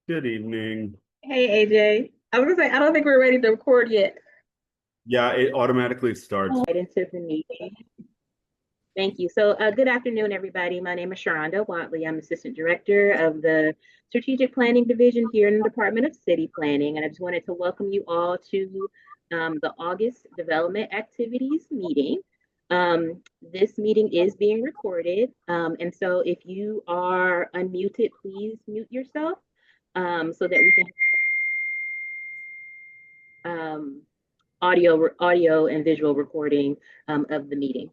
Good evening. Hey AJ, I was gonna say I don't think we're ready to record yet. Yeah, it automatically starts. Right into the meeting. Thank you. So, good afternoon, everybody. My name is Sharonda Watley. I'm Assistant Director of the Strategic Planning Division here in the Department of City Planning, and I just wanted to welcome you all to the August Development Activities meeting. This meeting is being recorded, and so if you are unmuted, please mute yourself so that we can um, audio and visual recording of the meeting.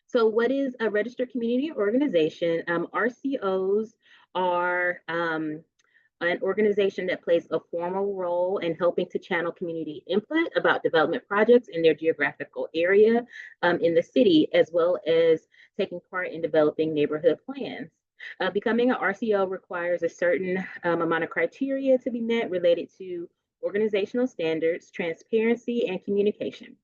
So what is a registered community organization? RCOs are an organization that plays a formal role in helping to channel community input about development projects in their geographical area in the city, as well as taking part in developing neighborhood plans. Becoming an RCO requires a certain amount of criteria to be met related to organizational standards, transparency, and communication.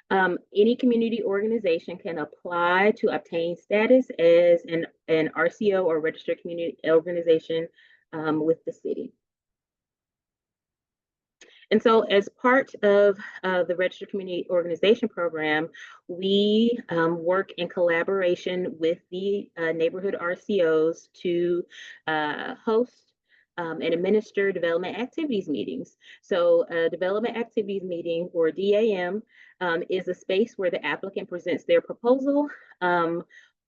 Any community organization can apply to obtain status as an RCO or registered community organization with the city. And so, as part of the Registered Community Organization Program, we work in collaboration with the neighborhood RCOs to host and administer development activities meetings. So, a development activities meeting, or DAM, is a space where the applicant presents their proposal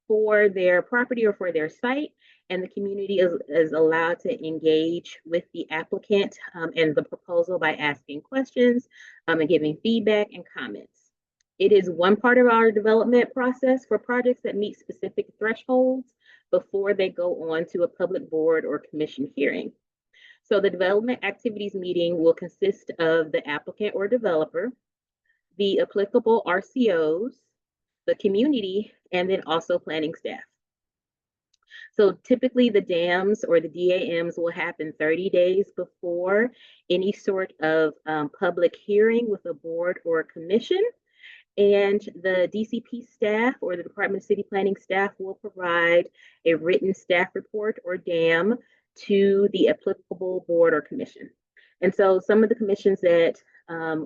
for their property or for their site, and the community is allowed to engage with the applicant and the proposal by asking questions and giving feedback and comments. It is one part of our development process for projects that meet specific thresholds before they go on to a public board or commission hearing. So the development activities meeting will consist of the applicant or developer, the applicable RCOs, the community, and then also planning staff. So typically the DAMs or the DAMs will happen 30 days before any sort of public hearing with a board or a commission. And the DCP staff or the Department of City Planning staff will provide a written staff report or DAM to the applicable board or commission. And so some of the commissions that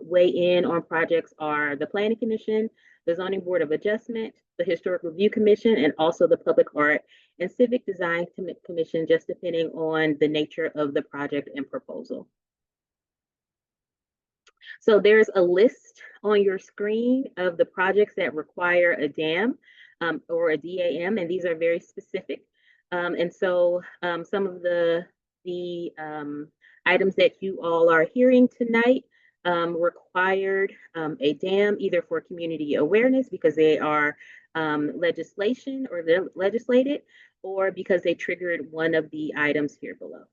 weigh in on projects are the Planning Commission, the Zoning Board of Adjustment, the Historic Review Commission, and also the Public Art and Civic Design Commission, just depending on the nature of the project and proposal. So there's a list on your screen of the projects that require a DAM or a DAM, and these are very specific. And so some of the items that you all are hearing tonight required a DAM either for community awareness because they are legislation or they're legislated, or because they triggered one of the items here below.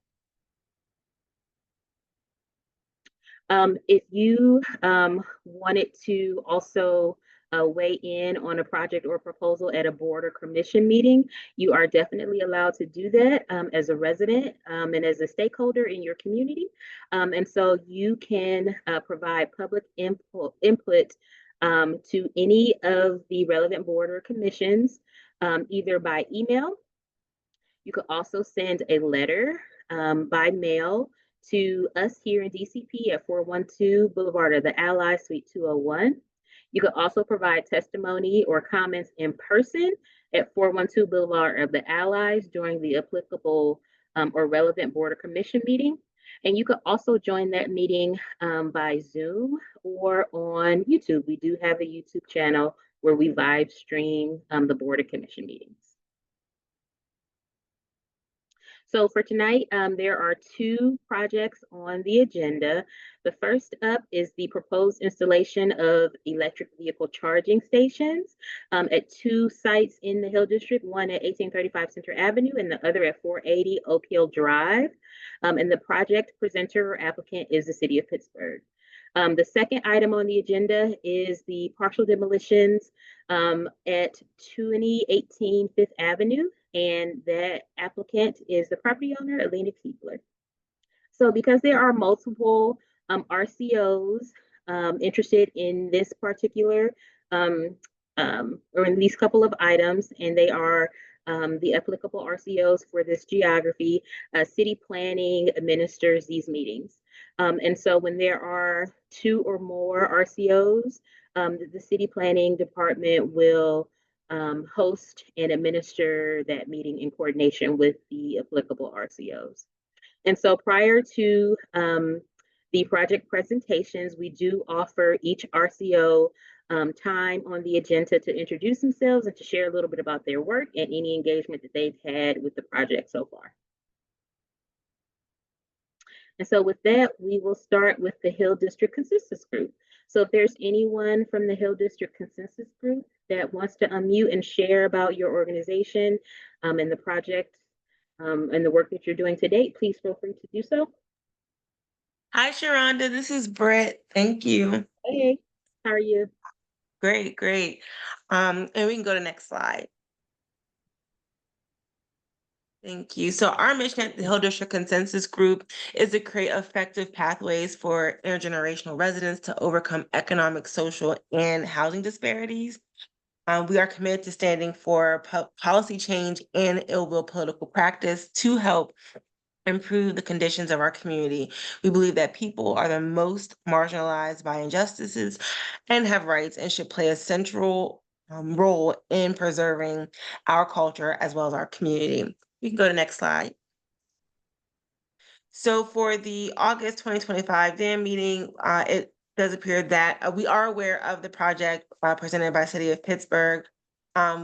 If you wanted to also weigh in on a project or proposal at a board or commission meeting, you are definitely allowed to do that as a resident and as a stakeholder in your community. And so you can provide public input to any of the relevant board or commissions, either by email. You could also send a letter by mail to us here in DCP at 412 Boulevard of the Allies, Suite 201. You could also provide testimony or comments in person at 412 Boulevard of the Allies during the applicable or relevant board or commission meeting. And you could also join that meeting by Zoom or on YouTube. We do have a YouTube channel where we live stream the board or commission meetings. So for tonight, there are two projects on the agenda. The first up is the proposed installation of electric vehicle charging stations at two sites in the Hill District, one at 1835 Center Avenue and the other at 480 Oak Hill Drive. And the project presenter or applicant is the City of Pittsburgh. The second item on the agenda is the partial demolitions at 2018 Fifth Avenue, and that applicant is the property owner, Alina Keebler. So because there are multiple RCOs interested in this particular or in these couple of items, and they are the applicable RCOs for this geography. City planning administers these meetings. And so when there are 2 or more RCOs, the city planning department will host and administer that meeting in coordination with the applicable RCOs. And so prior to the project presentations, we do offer each RCO time on the agenda to introduce themselves and to share a little bit about their work and any engagement that they've had with the project so far. And so with that, we will start with the Hill District Consensus Group. So if there's anyone from the Hill District Consensus Group that wants to unmute and share about your organization and the project and the work that you're doing to date, please feel free to do so. Hi, Sharonda. This is Brett. Thank you. Hey, how are you? Great, great. And we can go to next slide. Thank you. So our mission at the Hill District Consensus Group is to create effective pathways for intergenerational residents to overcome economic, social, and housing disparities. We are committed to standing for policy change and ill will political practice to help improve the conditions of our community. We believe that people are the most marginalized by injustices and have rights and should play a central role in preserving our culture as well as our community. We can go to next slide. So for the August 2025 DAM meeting, it does appear that we are aware of the project presented by City of Pittsburgh.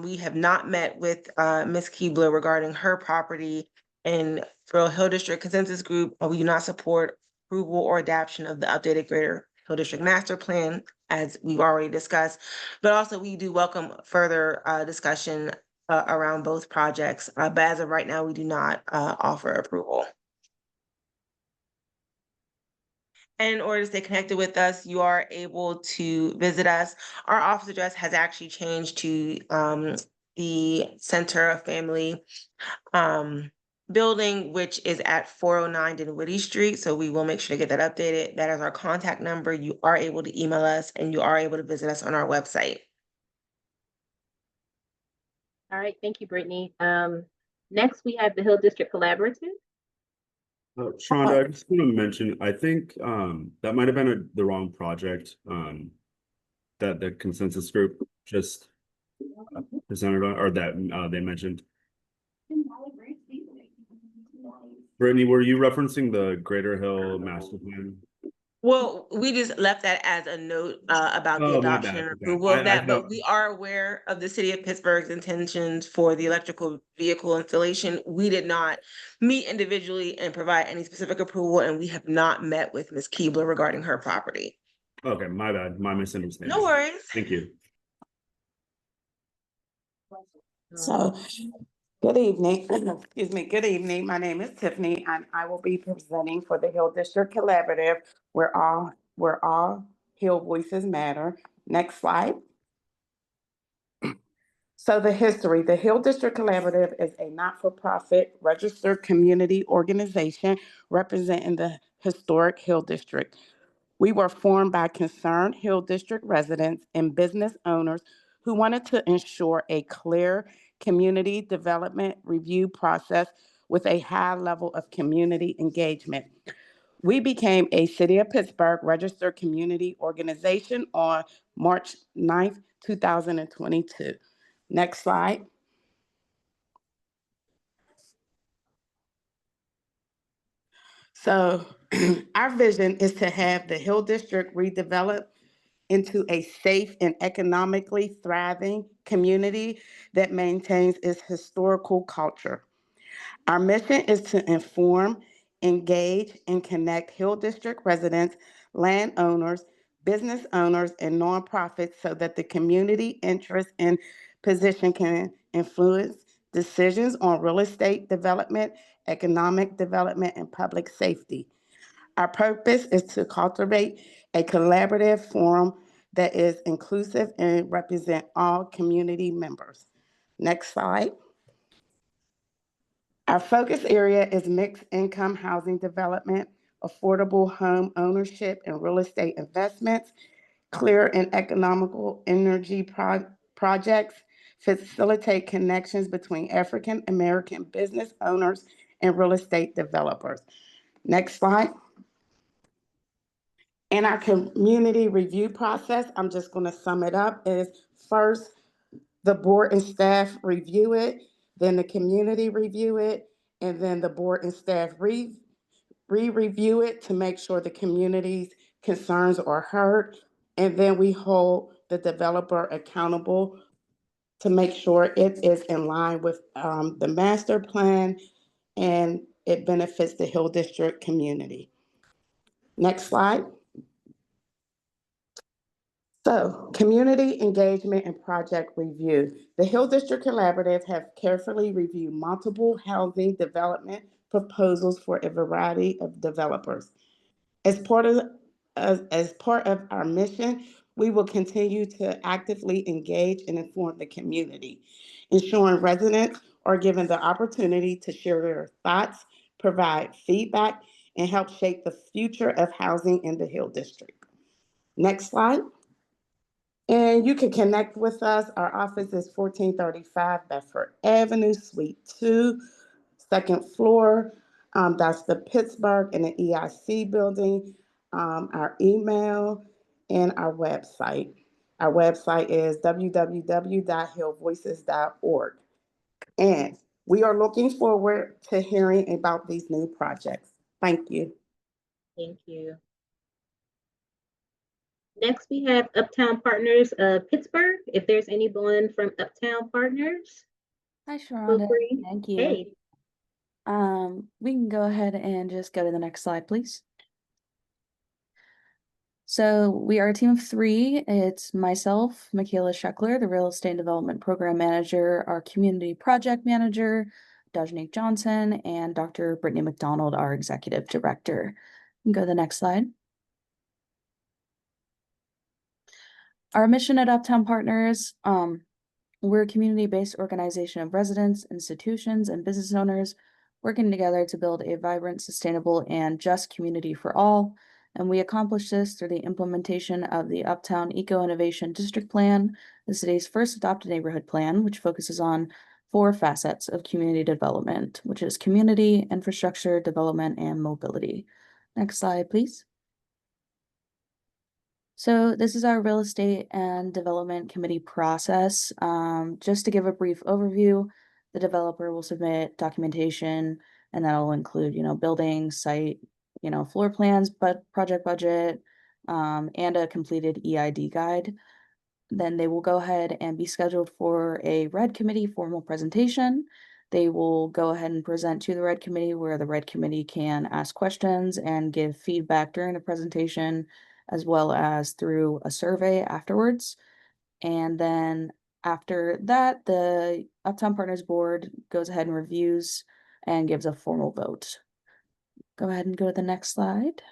We have not met with Ms. Keebler regarding her property. And for Hill District Consensus Group, we do not support approval or adoption of the updated Greater Hill District Master Plan, as we've already discussed. But also we do welcome further discussion around both projects. But as of right now, we do not offer approval. And in order to stay connected with us, you are able to visit us. Our office address has actually changed to the Center of Family building, which is at 409 Dinwiddie Street. So we will make sure to get that updated. That is our contact number. You are able to email us and you are able to visit us on our website. All right, thank you, Brittany. Next, we have the Hill District Collaborative. Sharonda, I just want to mention, I think that might have been the wrong project that the consensus group just presented on, or that they mentioned. Brittany, were you referencing the Greater Hill Master Plan? Well, we just left that as a note about the adoption and approval of that, but we are aware of the City of Pittsburgh's intentions for the electrical vehicle installation. We did not meet individually and provide any specific approval, and we have not met with Ms. Keebler regarding her property. Okay, my bad, my misunderstanding. No worries. Thank you. So, good evening. Excuse me. Good evening. My name is Tiffany, and I will be presenting for the Hill District Collaborative, where all Hill voices matter. Next slide. So the history. The Hill District Collaborative is a not-for-profit registered community organization representing the historic Hill District. We were formed by concerned Hill District residents and business owners who wanted to ensure a clear community development review process with a high level of community engagement. We became a City of Pittsburgh registered community organization on March 9th, 2022. Next slide. So our vision is to have the Hill District redeveloped into a safe and economically thriving community that maintains its historical culture. Our mission is to inform, engage, and connect Hill District residents, landowners, business owners, and nonprofits so that the community interest and position can influence decisions on real estate development, economic development, and public safety. Our purpose is to cultivate a collaborative forum that is inclusive and represent all community members. Next slide. Our focus area is mixed income housing development, affordable home ownership and real estate investments, clear and economical energy projects, facilitate connections between African American business owners and real estate developers. Next slide. In our community review process, I'm just going to sum it up, is first, the board and staff review it, then the community review it, and then the board and staff re-review it to make sure the community's concerns are heard. And then we hold the developer accountable to make sure it is in line with the master plan and it benefits the Hill District community. Next slide. So, community engagement and project review. The Hill District Collaborative have carefully reviewed multiple housing development proposals for a variety of developers. As part of our mission, we will continue to actively engage and inform the community, ensuring residents are given the opportunity to share their thoughts, provide feedback, and help shape the future of housing in the Hill District. Next slide. And you can connect with us. Our office is 1435 Bedford Avenue, Suite 2, second floor. That's the Pittsburgh and the EIC building. Our email and our website. Our website is www.hillvoices.org. And we are looking forward to hearing about these new projects. Thank you. Thank you. Next, we have Uptown Partners of Pittsburgh. If there's anyone from Uptown Partners, Hi, feel Sharonda. free. Thank you. Hey, We can go ahead and just go to the next slide, please. So we are a team of three. It's myself, Michaela Scheckler, the Real Estate Development Program Manager, our Community Project Manager, Dajnik Johnson, and Dr. Brittany McDonald, our Executive Director. You can go to the next slide. Our mission at Uptown Partners, we're a community-based organization of residents, institutions, and business owners working together to build a vibrant, sustainable, and just community for all. And we accomplish this through the implementation of the Uptown Eco-Innovation District Plan, the city's first adopted neighborhood plan, which focuses on 4 facets of community development, which is community, infrastructure, development, and mobility. Next slide, please. So this is our real estate and development committee process. Just to give a brief overview, the developer will submit documentation, and that'll include, building, site, floor plans, but project budget, and a completed EID guide. Then they will go ahead and be scheduled for a RED committee formal presentation. They will go ahead and present to the RED committee, where the RED committee can ask questions and give feedback during the presentation, as well as through a survey afterwards. And then after that, the Uptown Partners Board goes ahead and reviews and gives a formal vote. Go ahead and go to the next slide.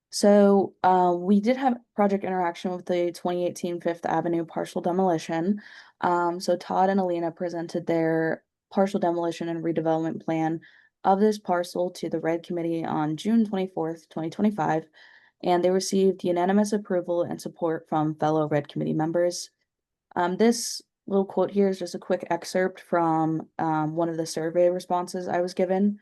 So we did have project interaction with the 2018 Fifth Avenue partial demolition. So Todd and Alina presented their partial demolition and redevelopment plan of this parcel to the RED committee on June 24th, 2025, and they received unanimous approval and support from fellow RED committee members. This little quote here is just a quick excerpt from one of the survey responses I was given.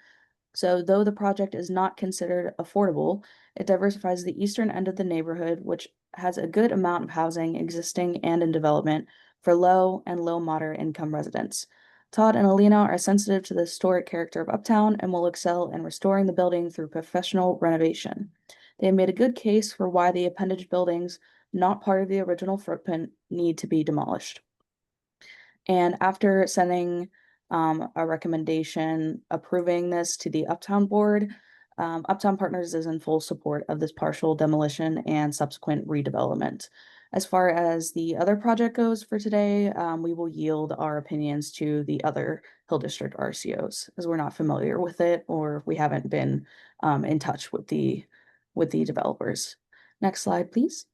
So though the project is not considered affordable, it diversifies the eastern end of the neighborhood, which has a good amount of housing existing and in development for low and low moderate income residents. Todd and Alina are sensitive to the historic character of Uptown and will excel in restoring the building through professional renovation. They have made a good case for why the appendage buildings, not part of the original footprint, need to be demolished. And after sending a recommendation approving this to the Uptown Board, Uptown Partners is in full support of this partial demolition and subsequent redevelopment. As far as the other project goes for today, we will yield our opinions to the other Hill District RCOs, as we're not familiar with it, or we haven't been in touch with the developers. Next slide, please.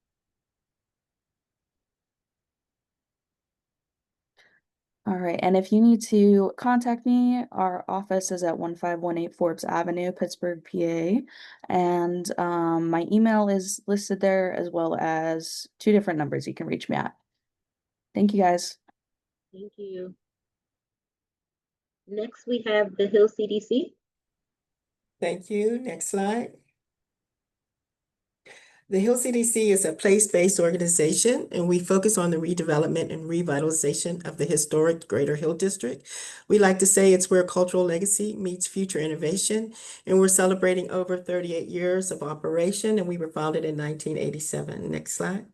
All right, and if you need to contact me, our office is at 1518 Forbes Avenue, Pittsburgh, PA. And my email is listed there, as well as 2 different numbers you can reach me at. Thank you, guys. Thank you. Next, we have the Hill CDC. Thank you. Next slide. The Hill CDC is a place-based organization, and we focus on the redevelopment and revitalization of the historic Greater Hill District. We like to say it's where cultural legacy meets future innovation, and we're celebrating over 38 years of operation, and we were founded in 1987. Next slide.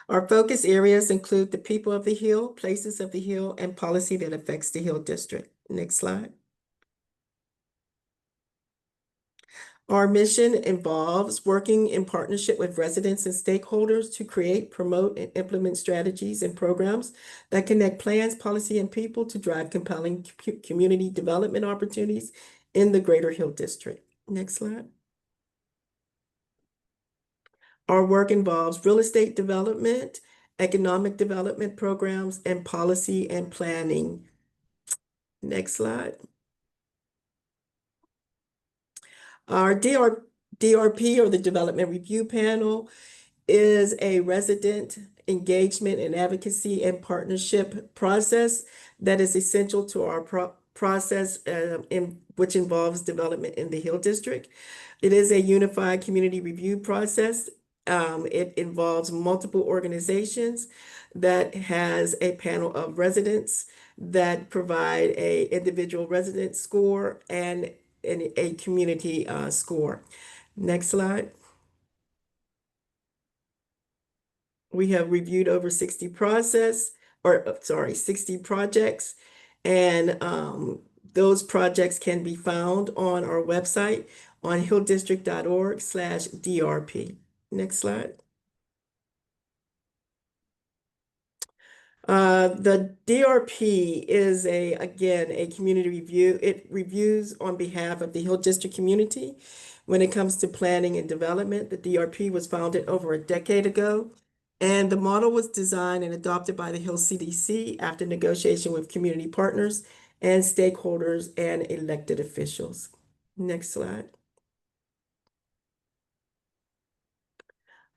Our focus areas include the people of the Hill, places of the Hill, and policy that affects the Hill District. Next slide. Our mission involves working in partnership with residents and stakeholders to create, promote, and implement strategies and programs that connect plans, policy, and people to drive compelling community development opportunities in the Greater Hill District. Next slide. Our work involves real estate development, economic development programs, and policy and planning. Next slide. Our DRP, or the Development Review Panel, is a resident engagement and advocacy and partnership process that is essential to our process which involves development in the Hill District. It is a unified community review process. It involves multiple organizations that has a panel of residents that provide a individual resident score and a community score. Next slide. We have reviewed over 60 projects, and those projects can be found on our website on hilldistrict.org/DRP. Next slide. The DRP is again, a community review. It reviews on behalf of the Hill District community. When it comes to planning and development, the DRP was founded over a decade ago, and the model was designed and adopted by the Hill CDC after negotiation with community partners and stakeholders and elected officials. Next slide.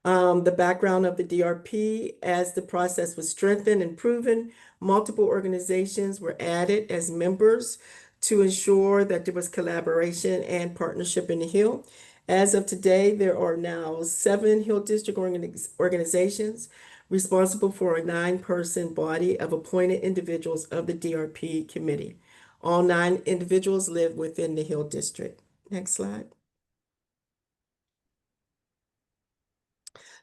The background of the DRP: as the process was strengthened and proven, multiple organizations were added as members to ensure that there was collaboration and partnership in the Hill. As of today, there are now 7 Hill District organizations responsible for a 9-person body of appointed individuals of the DRP committee. All 9 individuals live within the Hill District. Next slide.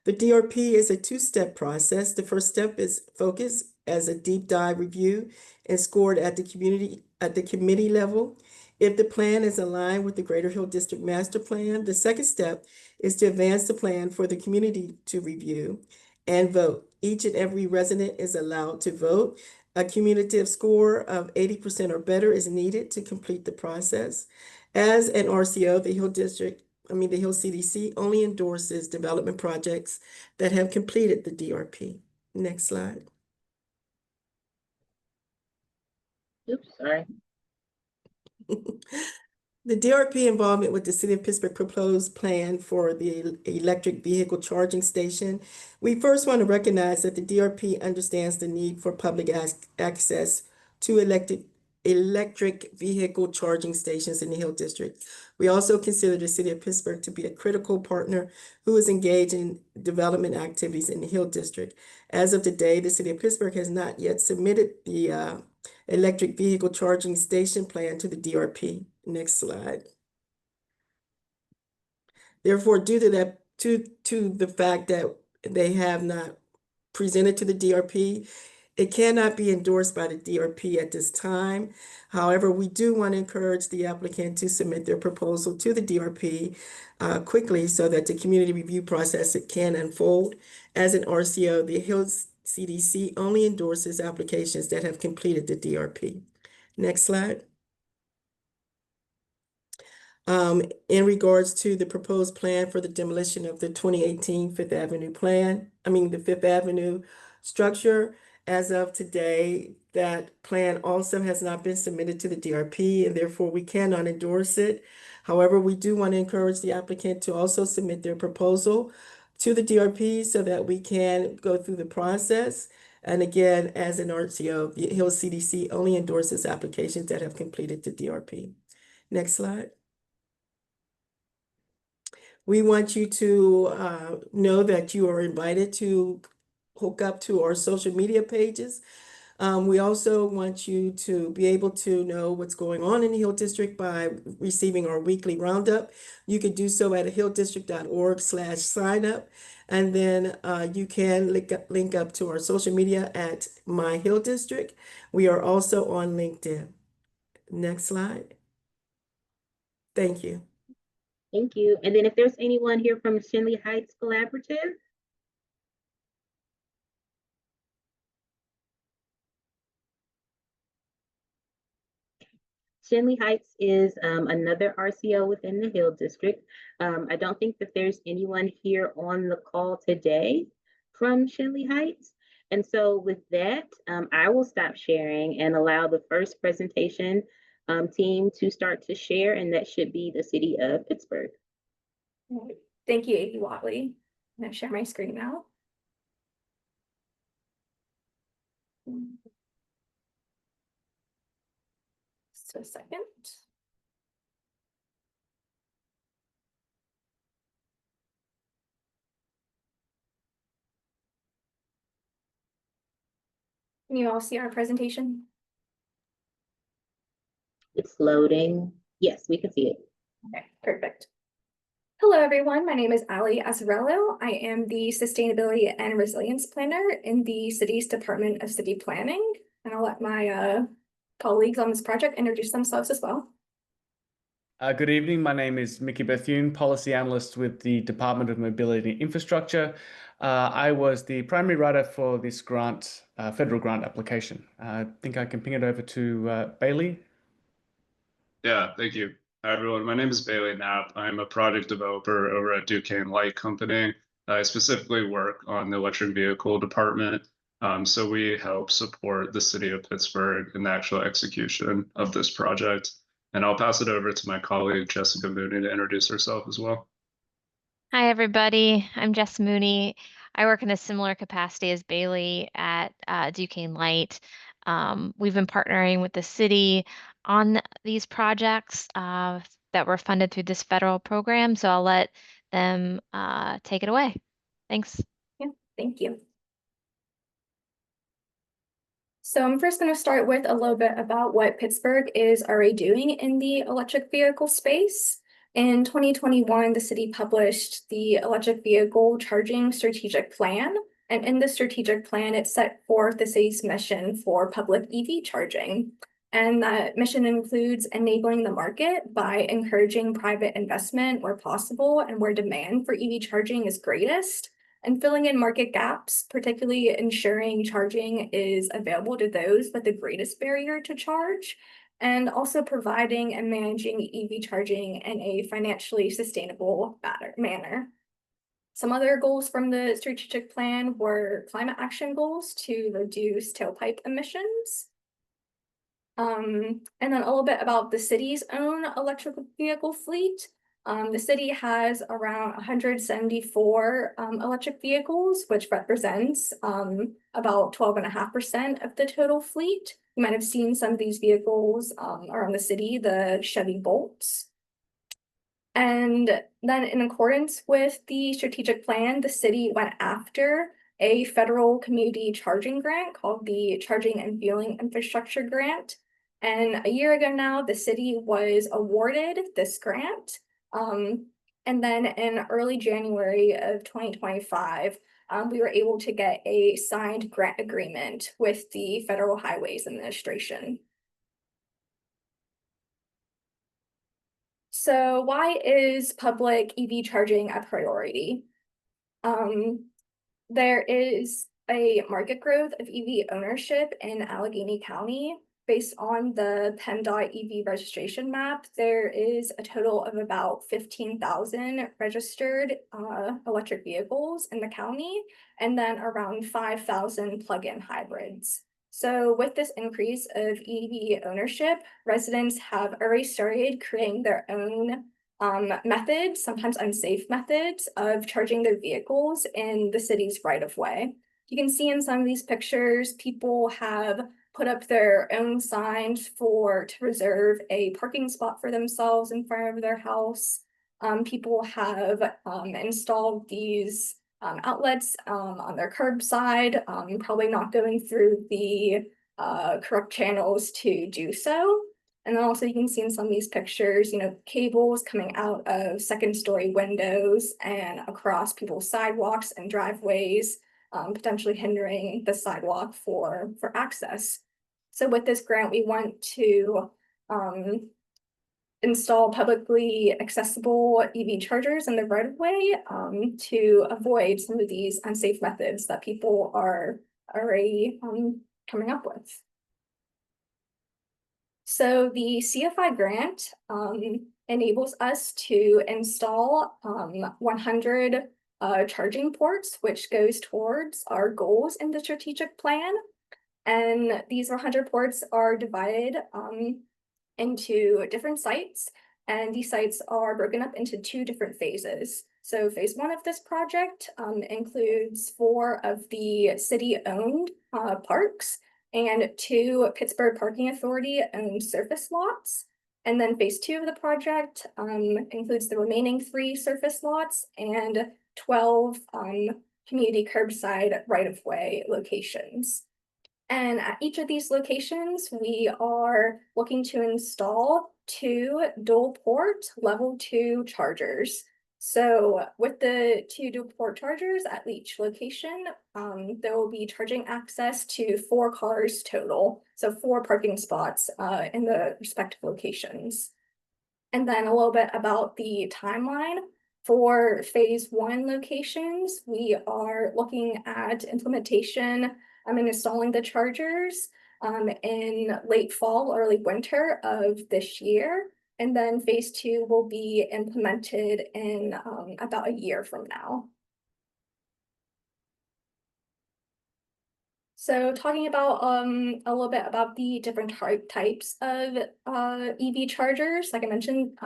The DRP is a 2-step process. The first step is focus as a deep dive review and scored at the committee level. If the plan is aligned with the Greater Hill District Master Plan, the second step is to advance the plan for the community to review and vote. Each and every resident is allowed to vote. A cumulative score of 80% or better is needed to complete the process. As an RCO, the Hill CDC only endorses development projects that have completed the DRP. Next slide. Oops, sorry. The DRP involvement with the City of Pittsburgh proposed plan for the electric vehicle charging station. We first want to recognize that the DRP understands the need for public access to electric vehicle charging stations in the Hill District. We also consider the City of Pittsburgh to be a critical partner who is engaged in development activities in the Hill District. As of today, the City of Pittsburgh has not yet submitted the electric vehicle charging station plan to the DRP. Next slide. Therefore, due to that, to the fact that they have not presented to the DRP, it cannot be endorsed by the DRP at this time. However, we do want to encourage the applicant to submit their proposal to the DRP quickly so that the community review process can unfold. As an RCO, the Hill CDC only endorses applications that have completed the DRP. Next slide. In regards to the proposed plan for the demolition of the 2018 Fifth Avenue the Fifth Avenue structure, as of today, that plan also has not been submitted to the DRP, and therefore we cannot endorse it. However, we do want to encourage the applicant to also submit their proposal to the DRP so that we can go through the process. And again, as an RTO, the Hill CDC only endorses applications that have completed the DRP. Next slide. We want you to know that you are invited to hook up to our social media pages. We also want you to be able to know what's going on in the Hill District by receiving our weekly roundup. You can do so at hilldistrict.org/sign-up. And then you can link up to our social media at My Hill District. We are also on LinkedIn. Next slide. Thank you. Thank you. And then if there's anyone here from Shenley Heights Collaborative. Shenley Heights is another RCO within the Hill District. I don't think that there's anyone here on the call today from Shenley Heights. And so with that, I will stop sharing and allow the first presentation team to start to share, and that should be the city of Pittsburgh. Thank you, AP Watley. I'm going to share my screen now. Just a second. Can you all see our presentation? It's loading. Yes, we can see it. Okay, perfect. Hello, everyone. My name is Ali Azarello. I am the Sustainability and Resilience Planner in the city's Department of City Planning. And I'll let my colleagues on this project introduce themselves as well. Good evening. My name is Mickey Bethune, Policy Analyst with the Department of Mobility and Infrastructure. I was the primary writer for this grant, federal grant application. I think I can ping it over to Bailey. Yeah, thank you. Hi, everyone. My name is Bailey Knapp. I'm a project developer over at Duquesne Light Company. I specifically work on the electric vehicle department. So we help support the city of Pittsburgh in the actual execution of this project. And I'll pass it over to my colleague, Jessica Mooney, to introduce herself as well. Hi, everybody. I'm Jess Mooney. I work in a similar capacity as Bailey at Duquesne Light. We've been partnering with the city on these projects that were funded through this federal program. So I'll let them take it away. Thanks. Yeah, thank you. So I'm first going to start with a little bit about what Pittsburgh is already doing in the electric vehicle space. In 2021, the city published the Electric Vehicle Charging Strategic Plan. And in the strategic plan, it set forth the city's mission for public EV charging. And that mission includes enabling the market by encouraging private investment where possible and where demand for EV charging is greatest, and filling in market gaps, particularly ensuring charging is available to those with the greatest barrier to charge, and also providing and managing EV charging in a financially sustainable manner. Some other goals from the strategic plan were climate action goals to reduce tailpipe emissions. And then a little bit about the city's own electric vehicle fleet. The city has around 174 electric vehicles, which represents about 12.5% of the total fleet. You might have seen some of these vehicles around the city, the Chevy Bolts. And then in accordance with the strategic plan, the city went after a federal community charging grant called the Charging and Fueling Infrastructure Grant. And a year ago now, the city was awarded this grant. And then in early January of 2025, we were able to get a signed grant agreement with the Federal Highways Administration. So why is public EV charging a priority? There is a market growth of EV ownership in Allegheny County. Based on the PennDOT EV registration map, there is a total of about 15,000 registered electric vehicles in the county, and then around 5,000 plug-in hybrids. So with this increase of EV ownership, residents have already started creating their own methods, sometimes unsafe methods of charging their vehicles in the city's right of way. You can see in some of these pictures, people have put up their own signs to reserve a parking spot for themselves in front of their house. People have installed these outlets on their curbside, probably not going through the correct channels to do so. And then also you can see in some of these pictures, cables coming out of second-story windows and across people's sidewalks and driveways, potentially hindering the sidewalk for access. So with this grant, we want to install publicly accessible EV chargers in the right of way to avoid some of these unsafe methods that people are already coming up with. So the CFI grant enables us to install 100 charging ports, which goes towards our goals in the strategic plan. And these 100 ports are divided into different sites, and these sites are broken up into 2 different phases. So phase 1 of this project includes 4 of the city-owned parks and 2 Pittsburgh Parking Authority owned surface lots. And then phase 2 of the project includes the remaining 3 surface lots and 12 community curbside right-of-way locations. And at each of these locations, we are looking to install 2 dual port level 2 chargers. So with the 2 dual port chargers at each location, there will be charging access to 4 cars total. So 4 parking spots in the respective locations. And then a little bit about the timeline. For phase 1 locations, we are looking at implementation and installing the chargers in late fall, early winter of this year. And then phase 2 will be implemented in about a year from now. So talking about a little bit about the different types of EV chargers, like I mentioned,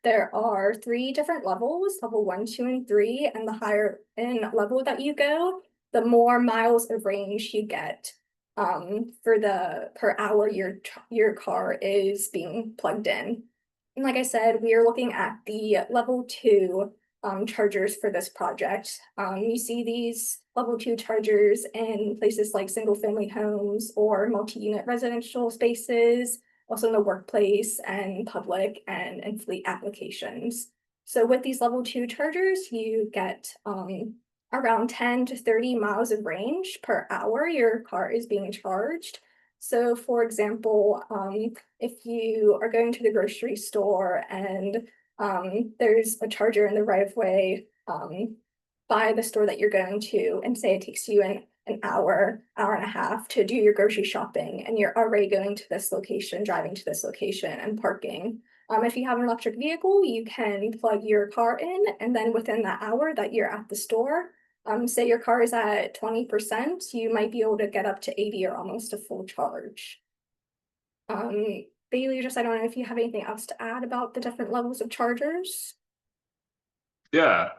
there are 3 different levels, level 1, 2, and 3, and the higher in level that you go, the more miles of range you get for the per hour your car is being plugged in. And like I said, we are looking at the level 2 chargers for this project. You see these level 2 chargers in places like single-family homes or multi-unit residential spaces, also in the workplace and public and fleet applications. So with these level 2 chargers, you get around 10 to 30 miles of range per hour your car is being charged. So for example, if you are going to the grocery store and there's a charger in the right of way by the store that you're going to, and say it takes you an hour and a half to do your grocery shopping, and you're already going to this location, driving to this location and parking. If you have an electric vehicle, you can plug your car in, and then within that hour that you're at the store, say your car is at 20%, you might be able to get up to 80 or almost a full charge. Bailey, I don't know if you have anything else to add about the different levels of chargers. Yeah.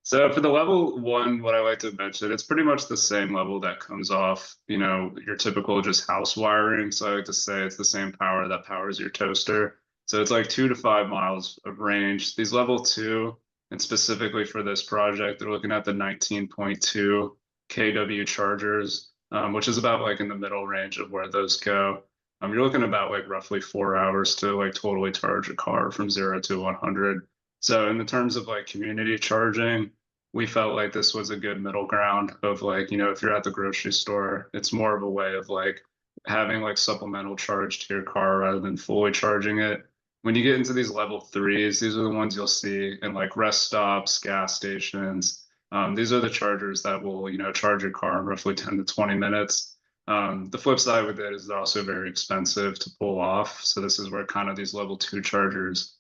So for the level 1, what I like to mention, it's pretty much the same level that comes off, your typical just house wiring. So I like to say it's the same power that powers your toaster. So it's like 2 to 5 miles of range. These level 2, and specifically for this project, they're looking at the 19.2 kW chargers, which is about like in the middle range of where those go. You're looking about like roughly 4 hours to like totally charge a car from 0 to 100. So in the terms of like community charging, we felt like this was a good middle ground of like, if you're at the grocery store, it's more of a way of like having like supplemental charge to your car rather than fully charging it. When you get into these level 3s, these are the ones you'll see in like rest stops, gas stations. These are the chargers that will, charge your car in roughly 10 to 20 minutes. The flip side with it is they're also very expensive to pull off. So this is where kind of these level 2 chargers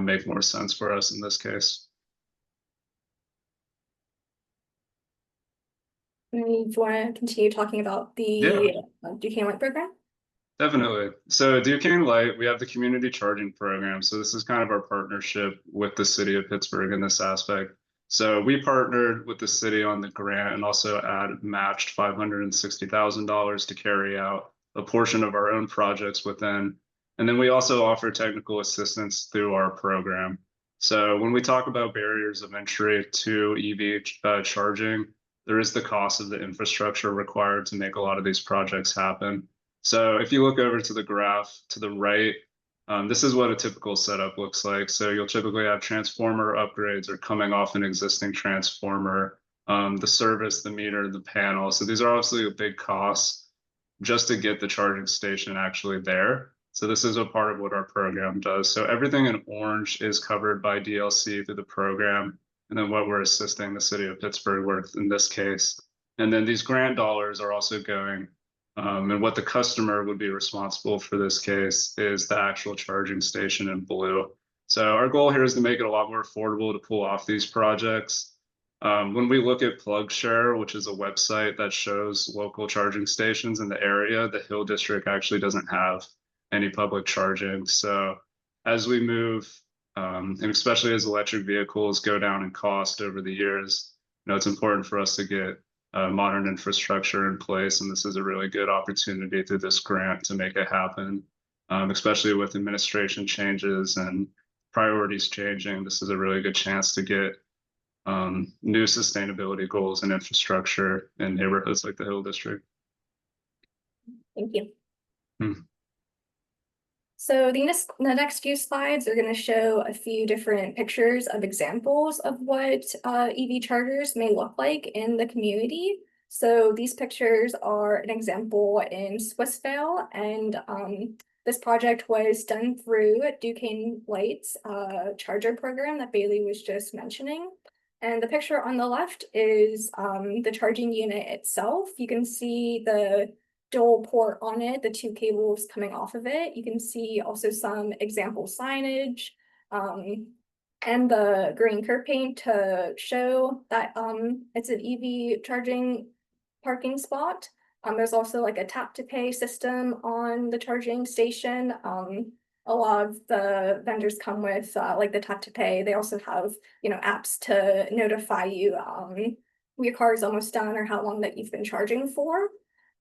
make more sense for us in this case. And you want to continue talking about the Duquesne Light program? Definitely. So Duquesne Light, we have the community charging program. So this is kind of our partnership with the city of Pittsburgh in this aspect. So we partnered with the city on the grant and also matched $560,000 to carry out a portion of our own projects within. And then we also offer technical assistance through our program. So when we talk about barriers of entry to EV charging, there is the cost of the infrastructure required to make a lot of these projects happen. So if you look over to the graph to the right, this is what a typical setup looks like. So you'll typically have transformer upgrades or coming off an existing transformer, the service, the meter, the panel. So these are obviously a big cost just to get the charging station actually there. So this is a part of what our program does. So everything in orange is covered by DLC through the program. And then what we're assisting the city of Pittsburgh with in this case. And then these grant dollars are also going and what the customer would be responsible for this case is the actual charging station in blue. So our goal here is to make it a lot more affordable to pull off these projects. When we look at PlugShare, which is a website that shows local charging stations in the area, the Hill District actually doesn't have any public charging. So as we move, and especially as electric vehicles go down in cost over the years, it's important for us to get modern infrastructure in place, and this is a really good opportunity through this grant to make it happen, especially with administration changes and priorities changing. This is a really good chance to get new sustainability goals and infrastructure in neighborhoods like the Hill District. Thank you. Hmm. So the next few slides are going to show a few different pictures of examples of what EV chargers may look like in the community. So these pictures are an example in Swissvale, and this project was done through Duquesne Light's charger program that Bailey was just mentioning. And the picture on the left is the charging unit itself. You can see the dual port on it, the two cables coming off of it. You can see also some example signage and the green curb paint to show that it's an EV charging parking spot. There's also like a tap to pay system on the charging station. A lot of the vendors come with like the tap to pay. They also have, apps to notify you your car is almost done or how long that you've been charging for.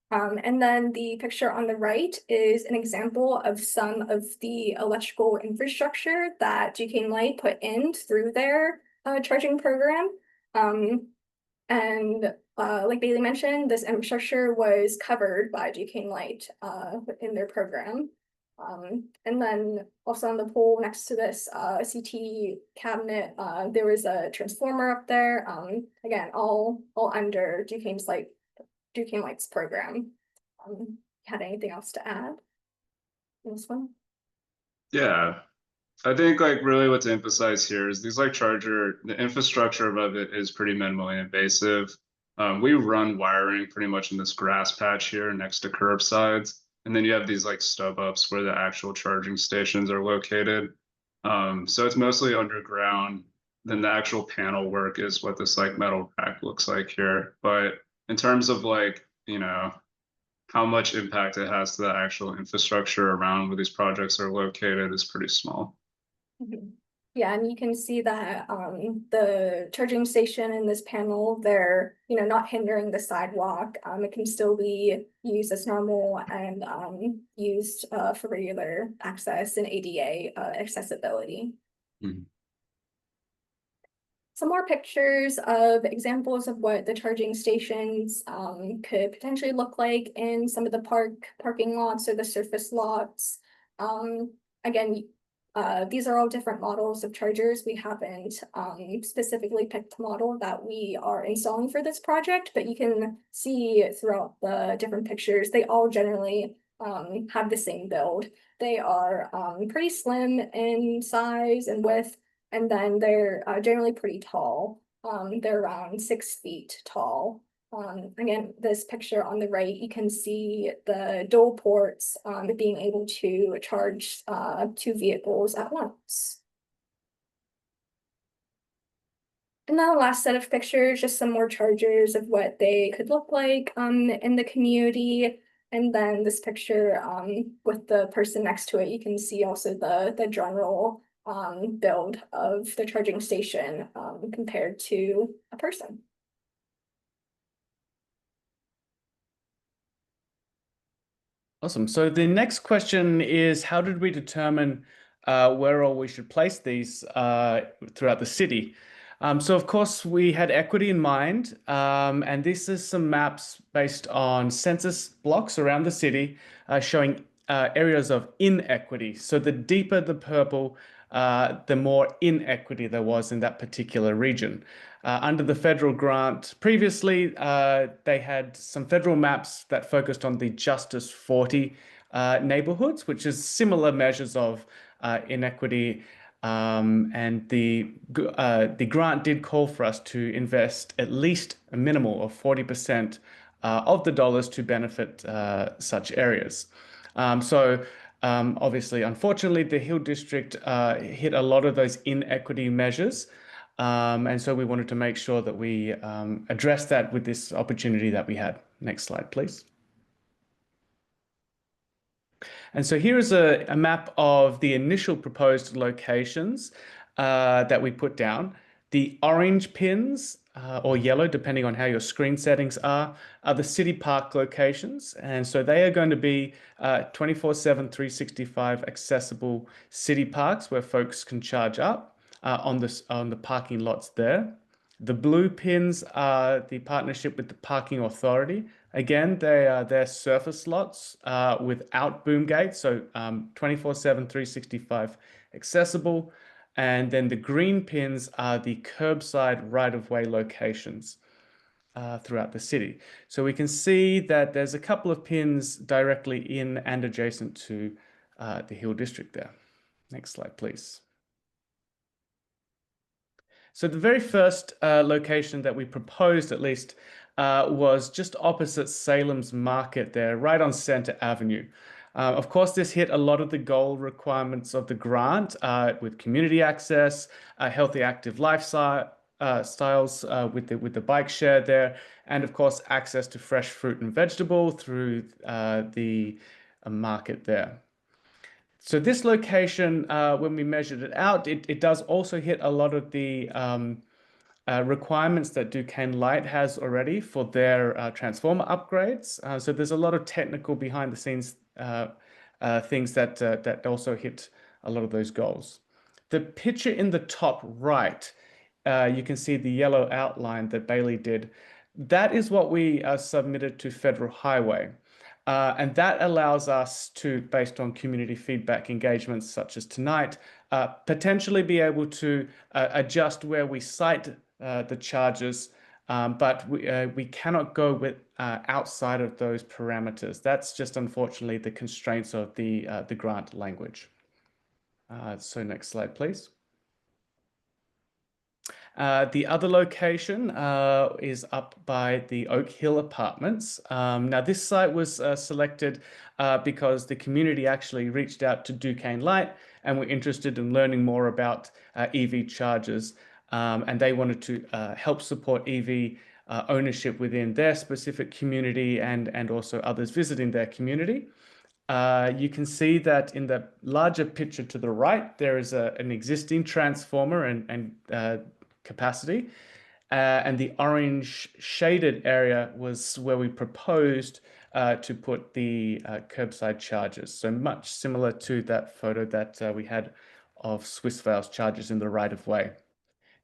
And then the picture on the right is an example of some of the electrical infrastructure that Duquesne Light put in through their charging program. And like Bailey mentioned, this infrastructure was covered by Duquesne Light in their program. And then also on the pole next to this CT cabinet, there was a transformer up there. Again, all under Duquesne Light's program. Had anything else to add in this one? Yeah, I think like really what to emphasize here is these the infrastructure above it is pretty minimally invasive. We run wiring pretty much in this grass patch here next to curbsides. And then you have these like stub ups where the actual charging stations are located. So it's mostly underground. Then the actual panel work is what this like metal rack looks like here. But in terms of like, how much impact it has to the actual infrastructure around where these projects are located is pretty small. Mm-hmm. Yeah, and you can see that the charging station in this panel, they're not hindering the sidewalk. It can still be used as normal and used for regular access and ADA accessibility. Mm-hmm. Some more pictures of examples of what the charging stations could potentially look like in some of the parking lots or the surface lots. Again, these are all different models of chargers. We haven't specifically picked the model that we are installing for this project, but you can see throughout the different pictures, they all generally have the same build. They are pretty slim in size and width, and then they're generally pretty tall. They're around 6 feet tall. Again, this picture on the right, you can see the dual ports being able to charge 2 vehicles at once. And then the last set of pictures, just some more chargers of what they could look like in the community. And then this picture with the person next to it, you can see also the general build of the charging station compared to a person. Awesome. So the next question is, how did we determine where all we should place these throughout the city? So of course we had equity in mind, and this is some maps based on census blocks around the city showing areas of inequity. So the deeper the purple, the more inequity there was in that particular region. Under the federal grant previously, they had some federal maps that focused on the Justice 40 neighborhoods, which is similar measures of inequity. And the grant did call for us to invest at least a minimal of 40% of the dollars to benefit such areas. Obviously, unfortunately, the Hill District hit a lot of those inequity measures. And so we wanted to make sure that we address that with this opportunity that we had. Next slide, please. And so here is a map of the initial proposed locations that we put down. The orange pins or yellow, depending on how your screen settings are the city park locations. And so they are going to be 24/7, 365 accessible city parks where folks can charge up on the parking lots there. The blue pins are the partnership with the parking authority. Again, they are their surface lots without boom gates, so 24/7, 365 accessible. And then the green pins are the curbside right-of-way locations throughout the city. So we can see that there's a couple of pins directly in and adjacent to the Hill District there. Next slide, please. So the very first location that we proposed, at least, was just opposite Salem's Market there, right on Center Avenue. Of course, this hit a lot of the goal requirements of the grant with community access, healthy, active lifestyle styles with the bike share there, and of course, access to fresh fruit and vegetable through the market there. So this location, when we measured it out, it does also hit a lot of the requirements that Duquesne Light has already for their transformer upgrades. So there's a lot of technical behind the scenes things that also hit a lot of those goals. The picture in the top right, you can see the yellow outline that Bailey did. That is what we submitted to Federal Highway. And that allows us to, based on community feedback engagements such as tonight, potentially be able to adjust where we cite the charges, but we cannot go with outside of those parameters. That's just unfortunately the constraints of the grant language. So next slide, please. The other location is up by the Oak Hill Apartments. Now this site was selected because the community actually reached out to Duquesne Light and were interested in learning more about EV chargers. And they wanted to help support EV ownership within their specific community and also others visiting their community. You can see that in the larger picture to the right, there is an existing transformer and capacity. And the orange shaded area was where we proposed to put the curbside chargers. So much similar to that photo that we had of Swissvale's chargers in the right of way.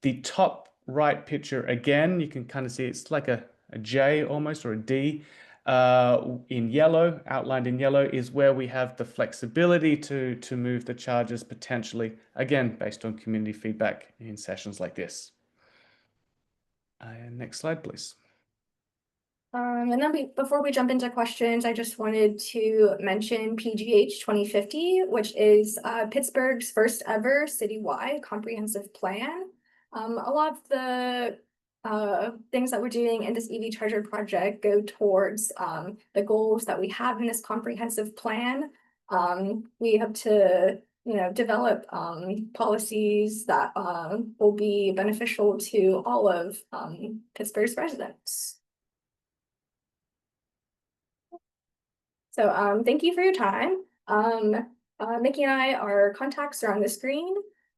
The top right picture, again, you can kind of see it's like a J almost, or a D in yellow, outlined in yellow, is where we have the flexibility to move the charges potentially, again, based on community feedback in sessions like this. Next slide, please. And then before we jump into questions, I just wanted to mention PGH 2050, which is Pittsburgh's first ever citywide comprehensive plan. A lot of the things that we're doing in this EV charger project go towards the goals that we have in this comprehensive plan. We have to develop policies that will be beneficial to all of Pittsburgh's residents. So thank you for your time. Mickey and I, our contacts are on the screen.